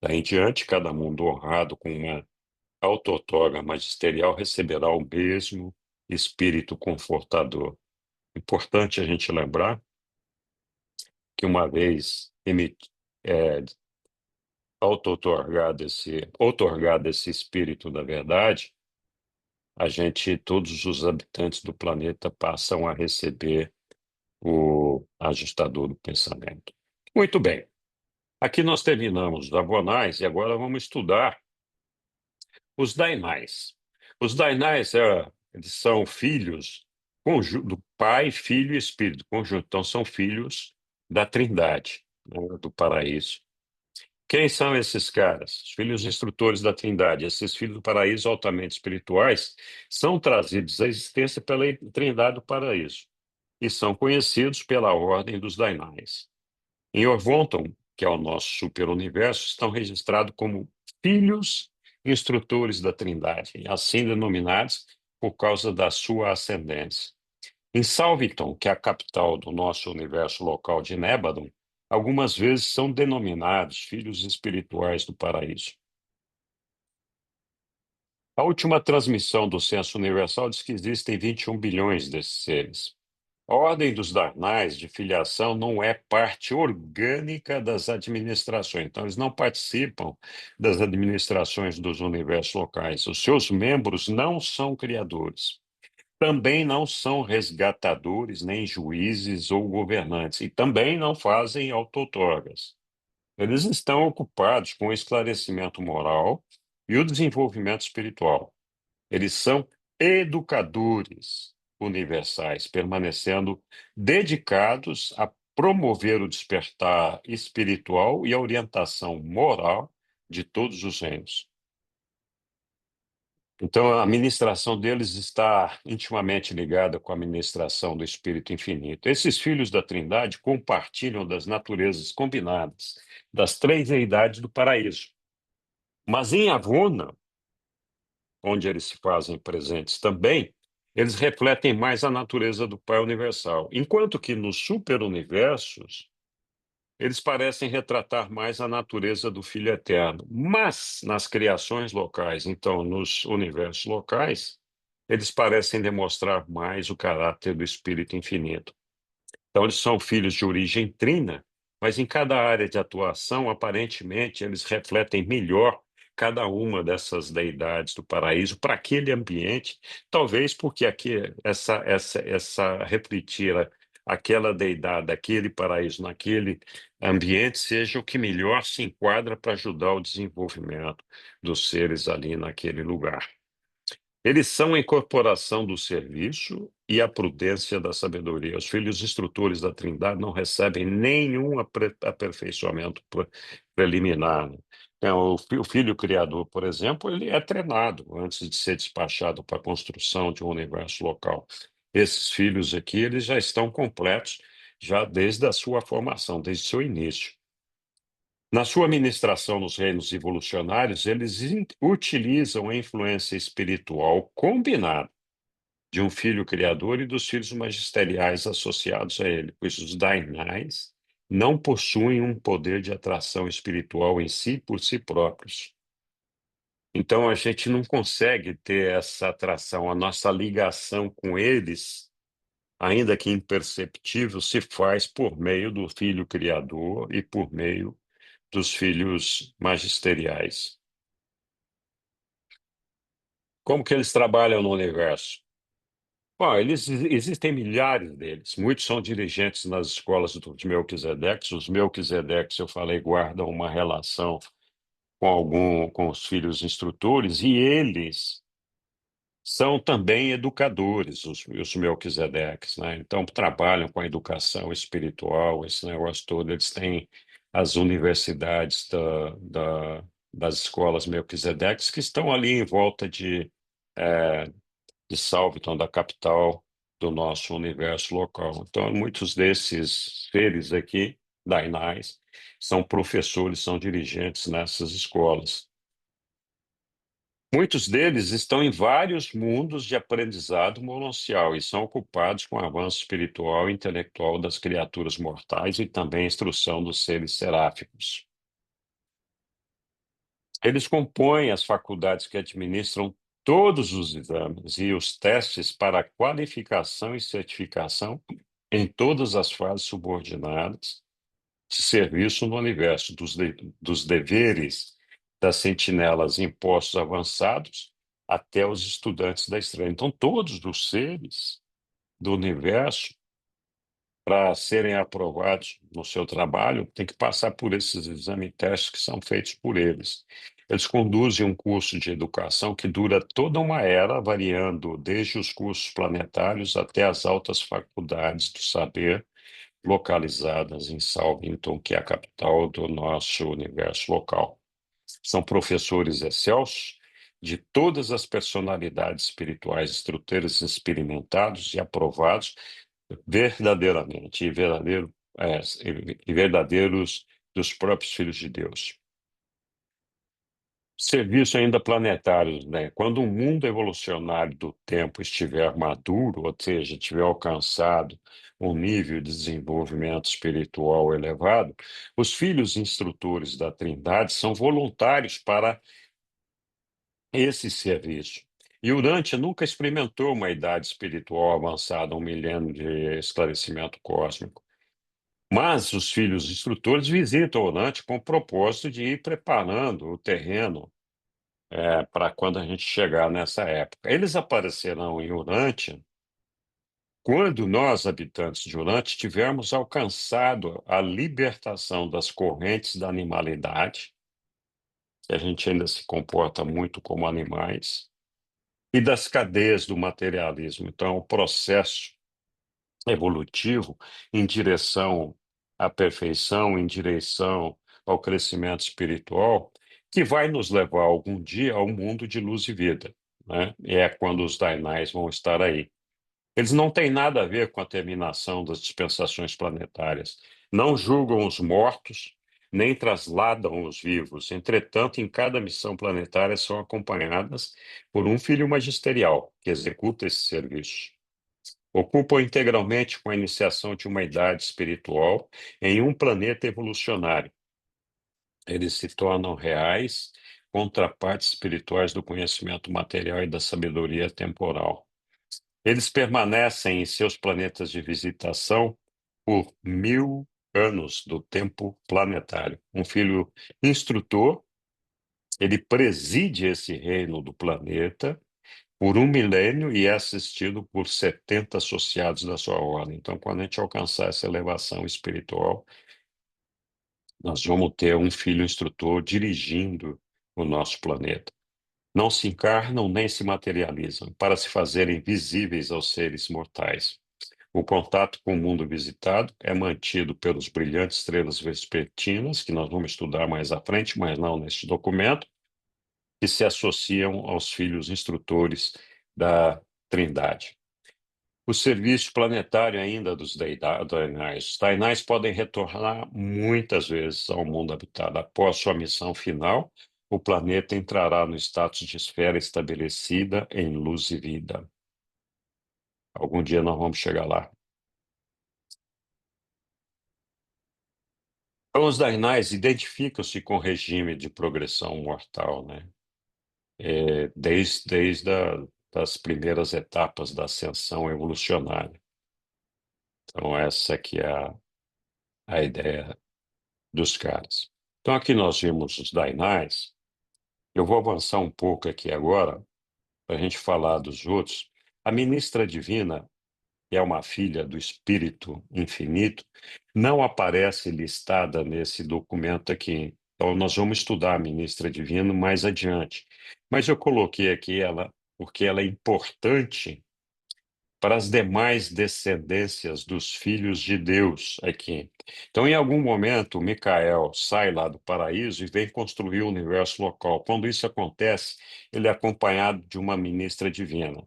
Daí em diante, cada mundo honrado com uma auto-outorga magisterial receberá o mesmo Espírito confortador. Importante a gente lembrar que uma vez é, outorgado esse Espírito da Verdade, todos os habitantes do planeta passam a receber o ajustador do pensamento. Muito bem. Aqui nós terminamos os Avonais e agora vamos estudar os Dainais. Os Dainais eles são filhos do Pai, Filho e Espírito, conjunto. Então, são filhos da Trindade, né, do paraíso. Quem são esses caras? Os filhos instrutores da Trindade. Esses filhos do paraíso altamente espirituais são trazidos à existência pela Trindade do paraíso e são conhecidos pela ordem dos Dainais. Em Orvonton, que é o nosso superuniverso, estão registrados como filhos instrutores da Trindade, assim denominados por causa da sua ascendência. Em Salviton, que é a capital do nosso universo local de Nébadon, algumas vezes são denominados filhos espirituais do paraíso. A última transmissão do Censo Universal diz que existem 21 bilhões desses seres. A ordem dos Darnais de filiação não é parte orgânica das administrações, então eles não participam das administrações dos universos locais. Os seus membros não são criadores, também não são resgatadores, nem juízes ou governantes, e também não fazem auto-outorgas. Eles estão ocupados com o esclarecimento moral e o desenvolvimento espiritual. Eles são educadores universais, permanecendo dedicados a promover o despertar espiritual e a orientação moral de todos os reinos. Então, a ministração deles está intimamente ligada com a ministração do Espírito Infinito. Esses filhos da Trindade compartilham das naturezas combinadas das três deidades do paraíso. Mas em Avona, onde eles se fazem presentes também, eles refletem mais a natureza do Pai Universal, enquanto que nos superuniversos, eles parecem retratar mais a natureza do Filho Eterno. Mas nas criações locais, então, nos universos locais, eles parecem demonstrar mais o caráter do Espírito Infinito. Então, eles são filhos de origem trina, mas em cada área de atuação, aparentemente, eles refletem melhor cada uma dessas deidades do paraíso para aquele ambiente, talvez porque aqui essa refletir aquela deidade, aquele paraíso naquele ambiente seja o que melhor se enquadra para ajudar o desenvolvimento dos seres ali naquele lugar. Eles são a incorporação do serviço e a prudência da sabedoria. Os filhos instrutores da Trindade não recebem nenhum aperfeiçoamento preliminar, né? Então, o filho criador, por exemplo, ele é treinado antes de ser despachado para a construção de um universo local. Esses filhos aqui, eles já estão completos, já desde a sua formação, desde o seu início. Na sua ministração nos reinos evolucionários, eles utilizam a influência espiritual combinada de um filho criador e dos filhos magisteriais associados a ele, pois os dainais não possuem um poder de atração espiritual em si por si próprios. Então a gente não consegue ter essa atração, a nossa ligação com eles, ainda que imperceptível, se faz por meio do filho criador e por meio dos filhos magisteriais. Como que eles trabalham no universo? Bom, existem milhares deles. Muitos são dirigentes nas escolas dos Melquisedeques. Os Melquisedeques, eu falei, guardam uma relação com os filhos instrutores e eles são também educadores, os Melquisedeques, né? Então, trabalham com a educação espiritual, esse negócio todo. Eles têm as universidades das escolas Melquisedeques que estão ali em volta eh, de Salviton, da capital do nosso universo local. Então, muitos desses seres aqui, Dainais, são professores, são dirigentes nessas escolas. Muitos deles estão em vários mundos de aprendizado monancial e são ocupados com o avanço espiritual e intelectual das criaturas mortais e também a instrução dos seres seráficos. Eles compõem as faculdades que administram todos os exames e os testes para qualificação e certificação em todas as fases subordinadas de serviço no universo, dos deveres das sentinelas impostos avançados até os estudantes da estrela. Então, todos os seres do universo para serem aprovados no seu trabalho, tem que passar por esses exames e testes que são feitos por eles. Eles conduzem um curso de educação que dura toda uma era, variando desde os cursos planetários até as altas faculdades do saber, localizadas em Salvington, que é a capital do nosso universo local. São professores excelsos de todas as personalidades espirituais, instrutores experimentados e aprovados verdadeiramente, e verdadeiros dos próprios filhos de Deus. Serviço ainda planetário, né? Quando um mundo evolucionário do tempo estiver maduro, ou seja, tiver alcançado um nível de desenvolvimento espiritual elevado, os filhos instrutores da Trindade são voluntários para esse serviço. E Urântia nunca experimentou uma idade espiritual avançada, um milênio de esclarecimento cósmico. Mas os filhos instrutores visitam Urântia com o propósito de ir preparando o terreno para quando a gente chegar nessa época. Eles aparecerão em Urântia quando nós, habitantes de Urântia, tivermos alcançado a libertação das correntes da animalidade, que a gente ainda se comporta muito como animais, e das cadeias do materialismo. Então, o processo evolutivo em direção à perfeição, em direção ao crescimento espiritual, que vai nos levar algum dia ao mundo de luz e vida, né? E é quando os Dainais vão estar aí. Eles não têm nada a ver com a terminação das dispensações planetárias. Não julgam os mortos, nem trasladam os vivos. Entretanto, em cada missão planetária são acompanhadas por um filho magisterial que executa esse serviço. Ocupam integralmente com a iniciação de uma idade espiritual em um planeta evolucionário. Eles se tornam reais contrapartes espirituais do conhecimento material e da sabedoria temporal. Eles permanecem em seus planetas de visitação por 1000 anos do tempo planetário. Um filho instrutor, ele preside esse reino do planeta por um milênio e é assistido por 70 associados da sua ordem. Então, quando a gente alcançar essa elevação espiritual, nós vamos ter um filho instrutor dirigindo o nosso planeta. Não se encarnam nem se materializam para se fazerem visíveis aos seres mortais. O contato com o mundo visitado é mantido pelos brilhantes estrelas vespertinas, que nós vamos estudar mais à frente, mas não neste documento, que se associam aos filhos instrutores da Trindade. O serviço planetário ainda dos Dainais. Os Dainais podem retornar muitas vezes ao mundo habitado. Após sua missão final, o planeta entrará no status de esfera estabelecida em luz e vida. Algum dia nós vamos chegar lá. Então, os Dainais identificam-se com o regime de progressão mortal, né? Desde das primeiras etapas da ascensão evolucionária. Então, essa aqui é a ideia dos caras. Então, aqui nós vimos os Dainais. Eu vou avançar um pouco aqui agora, para a gente falar dos outros. A ministra divina, que é uma filha do Espírito Infinito, não aparece listada nesse documento aqui. Então, nós vamos estudar a ministra divina mais adiante. Mas eu coloquei aqui ela porque ela é importante para as demais descendências dos filhos de Deus aqui. Então, em algum momento, Micael sai lá do paraíso e vem construir o universo local. Quando isso acontece, ele é acompanhado de uma ministra divina.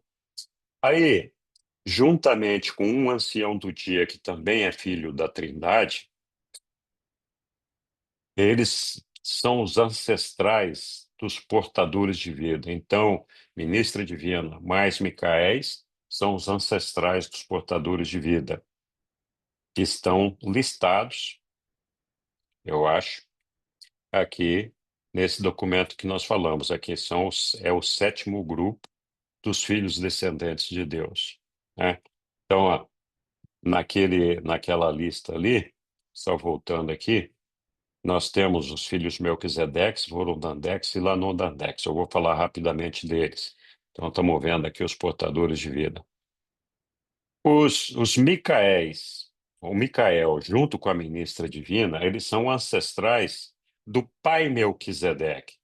Aí, juntamente com um ancião do dia, que também é filho da Trindade, eles são os ancestrais dos portadores de vida. Então, ministra divina mais Micaéis são os ancestrais dos portadores de vida, que estão listados, eu acho, aqui nesse documento que nós falamos. Aqui é o sétimo grupo dos filhos descendentes de Deus, né? Então, ó, naquela lista ali, só voltando aqui, nós temos os filhos Melquisedeques, Vorodandex e Lanondandex. Eu vou falar rapidamente deles. Então, estamos vendo aqui os portadores de vida. Os Micaéis, o Micael, junto com a ministra divina, eles são ancestrais do pai Melquisedeque.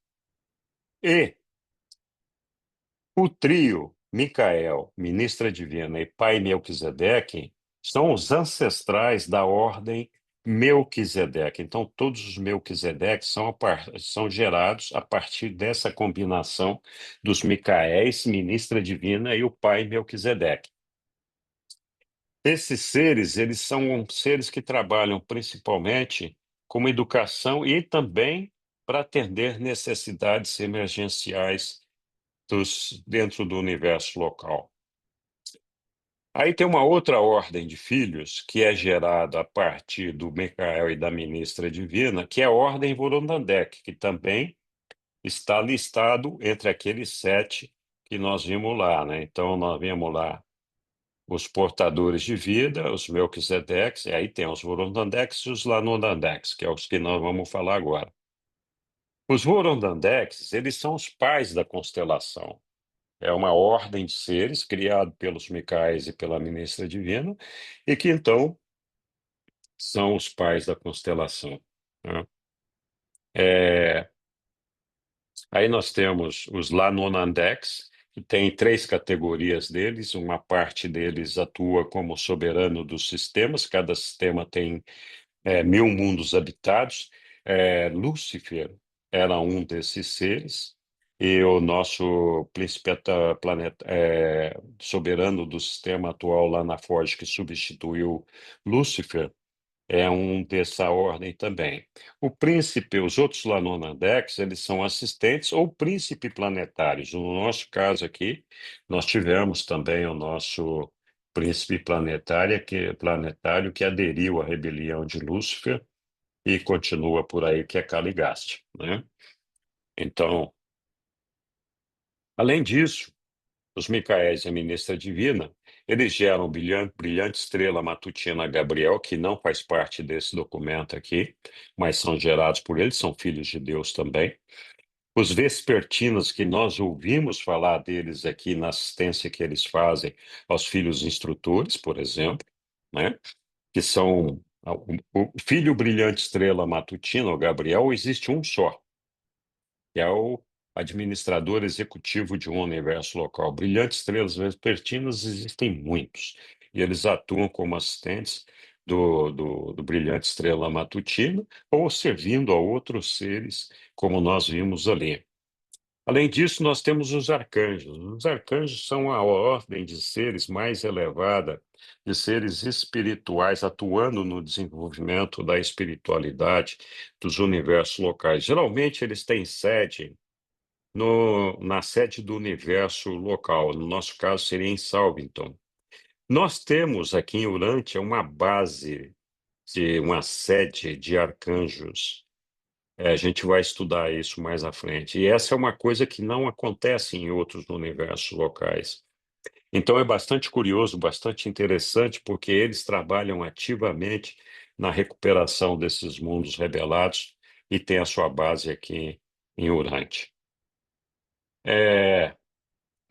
E o trio Micael, ministra divina e pai Melquisedeque são os ancestrais da ordem Melquisedeque. Então, todos os Melquisedeques são gerados a partir dessa combinação dos Micaéis, ministra divina, e o pai Melquisedeque. Esses seres, eles são seres que trabalham principalmente com educação e também para atender necessidades emergenciais dentro do universo local. Aí tem uma outra ordem de filhos que é gerada a partir do Micael e da ministra divina, que é a ordem Vorondandek, que também está listado entre aqueles 7 que nós vimos lá, né? Então, nós vimos lá os portadores de vida, os Melquisedeques, e aí tem os Vorondandeks e os Lanodandeks, que é os que nós vamos falar agora. Os Vorondandeks, eles são os pais da constelação. É uma ordem de seres criado pelos Micaéis e pela ministra divina, e que então são os pais da constelação, né? É, Aí nós temos os Lanonandecs, que tem 3 categorias deles. Uma parte deles atua como soberano dos sistemas, cada sistema tem 1000 mundos habitados. Lúcifer era um desses seres, e o nosso príncipe soberano do sistema atual lá na Forge, que substituiu Lúcifer, é um dessa ordem também. O príncipe, os outros Lanonandecs, eles são assistentes ou príncipe planetários. No nosso caso aqui, nós tivemos também o nosso príncipe planetário que aderiu à rebelião de Lúcifer e continua por aí, que é Caligaste, né? Então, além disso, os Micaéis e a ministra divina, eles geram brilhante estrela matutina Gabriel, que não faz parte desse documento aqui, mas são gerados por eles, são filhos de Deus também. Os vespertinos, que nós ouvimos falar deles aqui na assistência que eles fazem aos filhos instrutores, por exemplo, né? Que são o filho brilhante estrela matutina, o Gabriel, existe um só, que é o administrador executivo de um universo local. Brilhantes estrelas vespertinas existem muitos, e eles atuam como assistentes do brilhante estrela matutina ou servindo a outros seres, como nós vimos ali. Além disso, nós temos os arcanjos. Os arcanjos são a ordem de seres mais elevada, de seres espirituais atuando no desenvolvimento da espiritualidade dos universos locais. Geralmente, eles têm sede na sede do universo local. No nosso caso, seria em Salvington. Nós temos aqui em Urântia uma base uma sede de arcanjos. A gente vai estudar isso mais à frente. E essa é uma coisa que não acontece em outros universos locais. Então é bastante curioso, bastante interessante, porque eles trabalham ativamente na recuperação desses mundos rebelados e tem a sua base aqui em Urântia. É,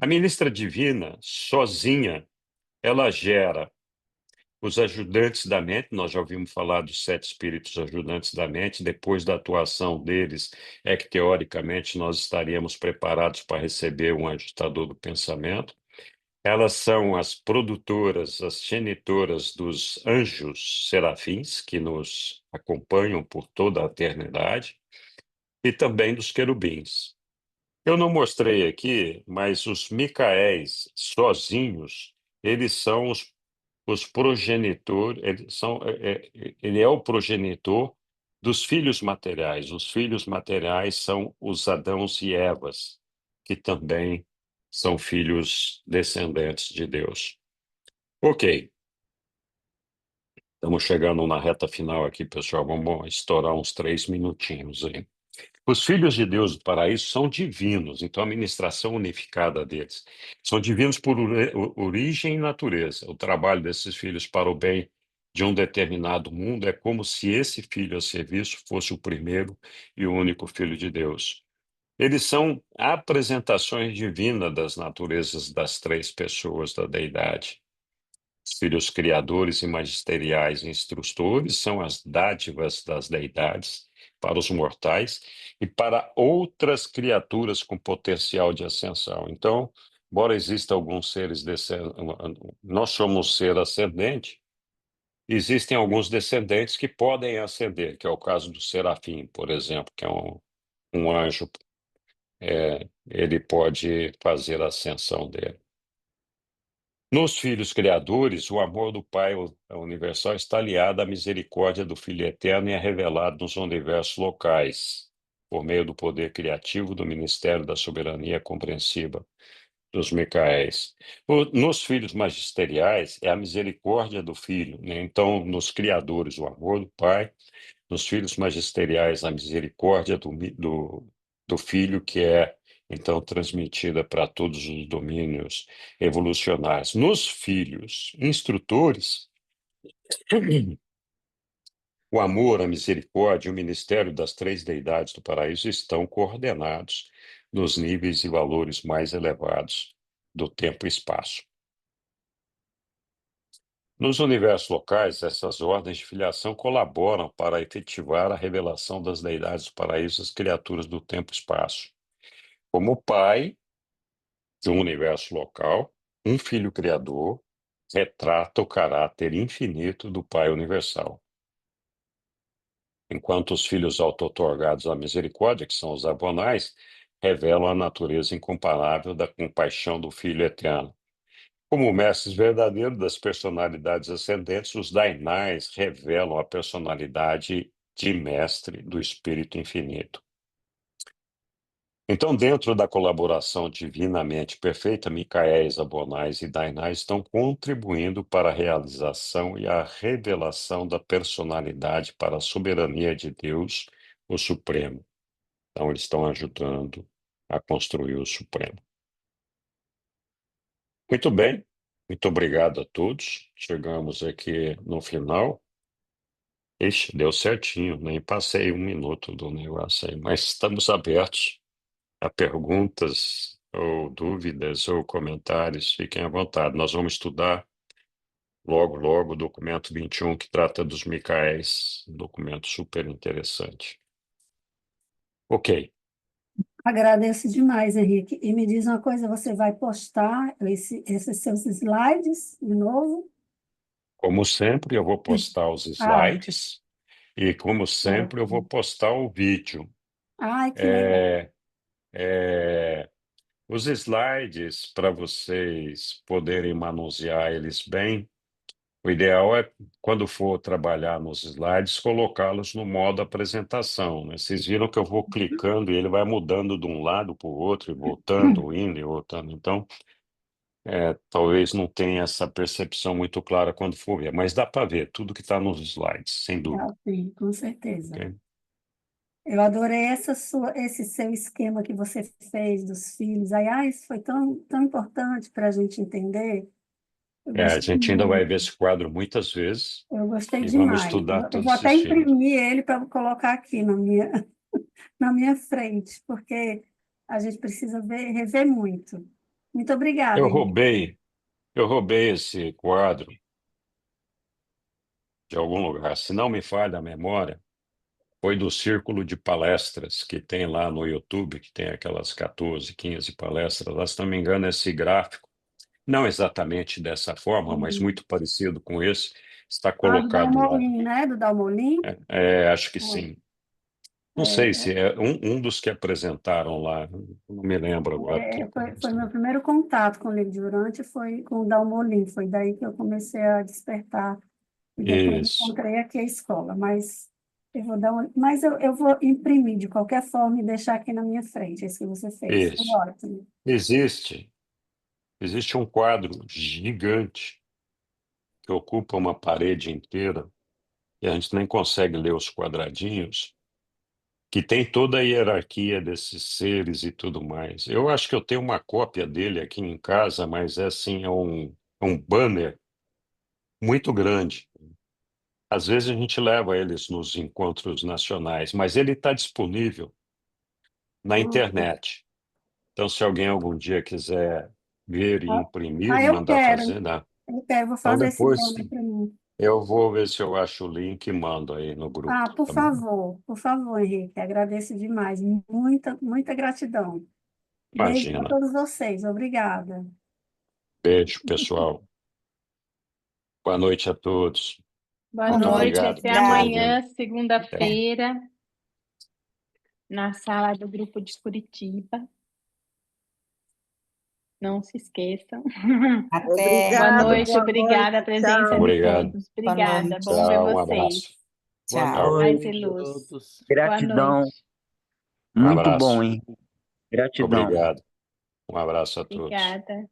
A ministra divina, sozinha, ela gera os ajudantes da mente. Nós já ouvimos falar dos 7 espíritos ajudantes da mente. Depois da atuação deles, é que, teoricamente, nós estaríamos preparados para receber um ajustador do pensamento. Elas são as produtoras, as genitoras dos anjos serafins, que nos acompanham por toda a eternidade, e também dos querubins. Eu não mostrei aqui, mas os Micaéis sozinhos, eles são os progenitores, ele é o progenitor dos filhos materiais. Os filhos materiais são os Adãos e Evas, que também são filhos descendentes de Deus. Ok, estamos chegando na reta final aqui, pessoal. Vamos estourar uns 3 minutinhos aí. Os filhos de Deus do paraíso são divinos, então a ministração unificada deles. São divinos por origem e natureza. O trabalho desses filhos para o bem de um determinado mundo é como se esse filho a serviço fosse o primeiro e o único filho de Deus. Eles são apresentações divinas das naturezas das 3 pessoas da deidade. Os filhos criadores e magisteriais instrutores são as dádivas das deidades para os mortais e para outras criaturas com potencial de ascensão. Então, embora existam alguns seres nós somos um ser ascendente, existem alguns descendentes que podem ascender, que é o caso do serafim, por exemplo, que é um anjo, ele pode fazer a ascensão dele. Nos filhos criadores, o amor do Pai universal está aliado à misericórdia do Filho eterno e é revelado nos universos locais, por meio do poder criativo do ministério da soberania compreensiva dos Micaéis. Nos filhos magisteriais, é a misericórdia do Filho, né? Então, nos criadores, o amor do Pai, nos filhos magisteriais, a misericórdia do Filho, que é, então, transmitida para todos os domínios evolucionários. Nos filhos instrutores, o amor, a misericórdia e o ministério das três deidades do paraíso estão coordenados nos níveis e valores mais elevados do tempo e espaço. Nos universos locais, essas ordens de filiação colaboram para efetivar a revelação das deidades do paraíso às criaturas do tempo e espaço. Como pai de um universo local, um filho criador retrata o caráter infinito do Pai universal, enquanto os filhos auto-otorgados à misericórdia, que são os abonais, revelam a natureza incomparável da compaixão do Filho eterno. Como mestres verdadeiros das personalidades ascendentes, os Dainais revelam a personalidade de mestre do Espírito Infinito. Então, dentro da colaboração divinamente perfeita, Micaéis, Abonais e Dainais estão contribuindo para a realização e a revelação da personalidade para a soberania de Deus, o Supremo. Então, eles estão ajudando a construir o Supremo. Muito bem, muito obrigado a todos. Chegamos aqui no final. Ixi, deu certinho, nem passei um minuto do negócio aí, mas estamos abertos a perguntas ou dúvidas ou comentários. Fiquem à vontade. Nós vamos estudar logo, logo o documento 21, que trata dos Micaéis, um documento super interessante. Ok, Agradeço demais, Henrique. E me diz uma coisa, você vai postar esses seus slides de novo? como sempre, eu vou postar os Ah, slides e, como sempre, eu vou ótimo. postar o vídeo. Ai, que legal. É, é, Os slides, para vocês poderem manusear eles bem, o ideal é, quando for trabalhar nos slides, colocá-los no modo apresentação, né? Vocês viram que eu vou clicando e ele vai mudando de um lado para o outro, e voltando, indo e voltando. Então, talvez não tenha essa percepção muito clara quando for ver, mas dá para ver tudo que está nos slides, sem dúvida. Ah, sim, com certeza. Ok? Eu adorei esse seu esquema que você fez dos filhos. Aí, isso foi tão importante para a gente entender. Eu A gostei gente ainda vai muito. ver esse quadro muitas vezes Eu gostei e vamos demais. estudar Eu vou todos até esses filmes. imprimir ele para colocar aqui na minha frente, porque a gente precisa rever muito. Muito obrigada, Eu Henrique. roubei, eu roubei esse quadro de algum lugar. Se não me falha a memória, foi do círculo de palestras que tem lá no YouTube, que tem aquelas 14, 15 palestras. Lá, se não me engano, esse gráfico, não exatamente dessa forma, mas Uhum. muito parecido com esse, está Ah, do colocado lá. Dalmolin, né? Do Dalmolin. Acho que sim. Não sei É, se é um dos que apresentaram lá, não me lembro agora quem foi meu apresentou. primeiro contato com o livro Durante, foi com o Dalmolin. Foi daí que eu comecei a despertar. E depois Isso, encontrei aqui a escola. Mas eu vou imprimir de qualquer forma e deixar aqui na minha frente. Esse que você fez. Foi isso. ótimo. Existe, existe um quadro gigante que ocupa uma parede inteira e a gente nem consegue ler os quadradinhos, que tem toda a hierarquia desses seres e tudo mais. Eu acho que eu tenho uma cópia dele aqui em casa, mas é assim, é um banner muito grande. Às vezes a gente leva eles nos encontros nacionais, mas ele está disponível na Nossa. internet. Então, se alguém algum dia quiser ver e Ah, imprimir, eu mandar quero. fazer, dá. Eu quero, vou Então fazer esse depois nome para mim. eu vou ver se eu acho o link e mando aí no Ah, grupo, tá bom? por favor, Henrique, agradeço demais. Muita, muita gratidão. Beijo para Imagina. todos vocês. Obrigada. Beijo, pessoal. Boa noite a todos. Boa Boa Muito noite. noite, obrigado até por ter Obrigada. ouvido. amanhã, segunda-feira, na sala do grupo de Curitiba. Não se esqueçam. Até. Boa Obrigado, noite, boa obrigada a noite, presença tchau. de Obrigado. todos. Boa Obrigada, noite. bom ver Tchau, um vocês. abraço. Boa Tchau. Paz noite e a luz. todos. Boa Gratidão. noite. Um Muito abraço. bom, hein? Gratidão. Obrigado. Um abraço a todos. Obrigada.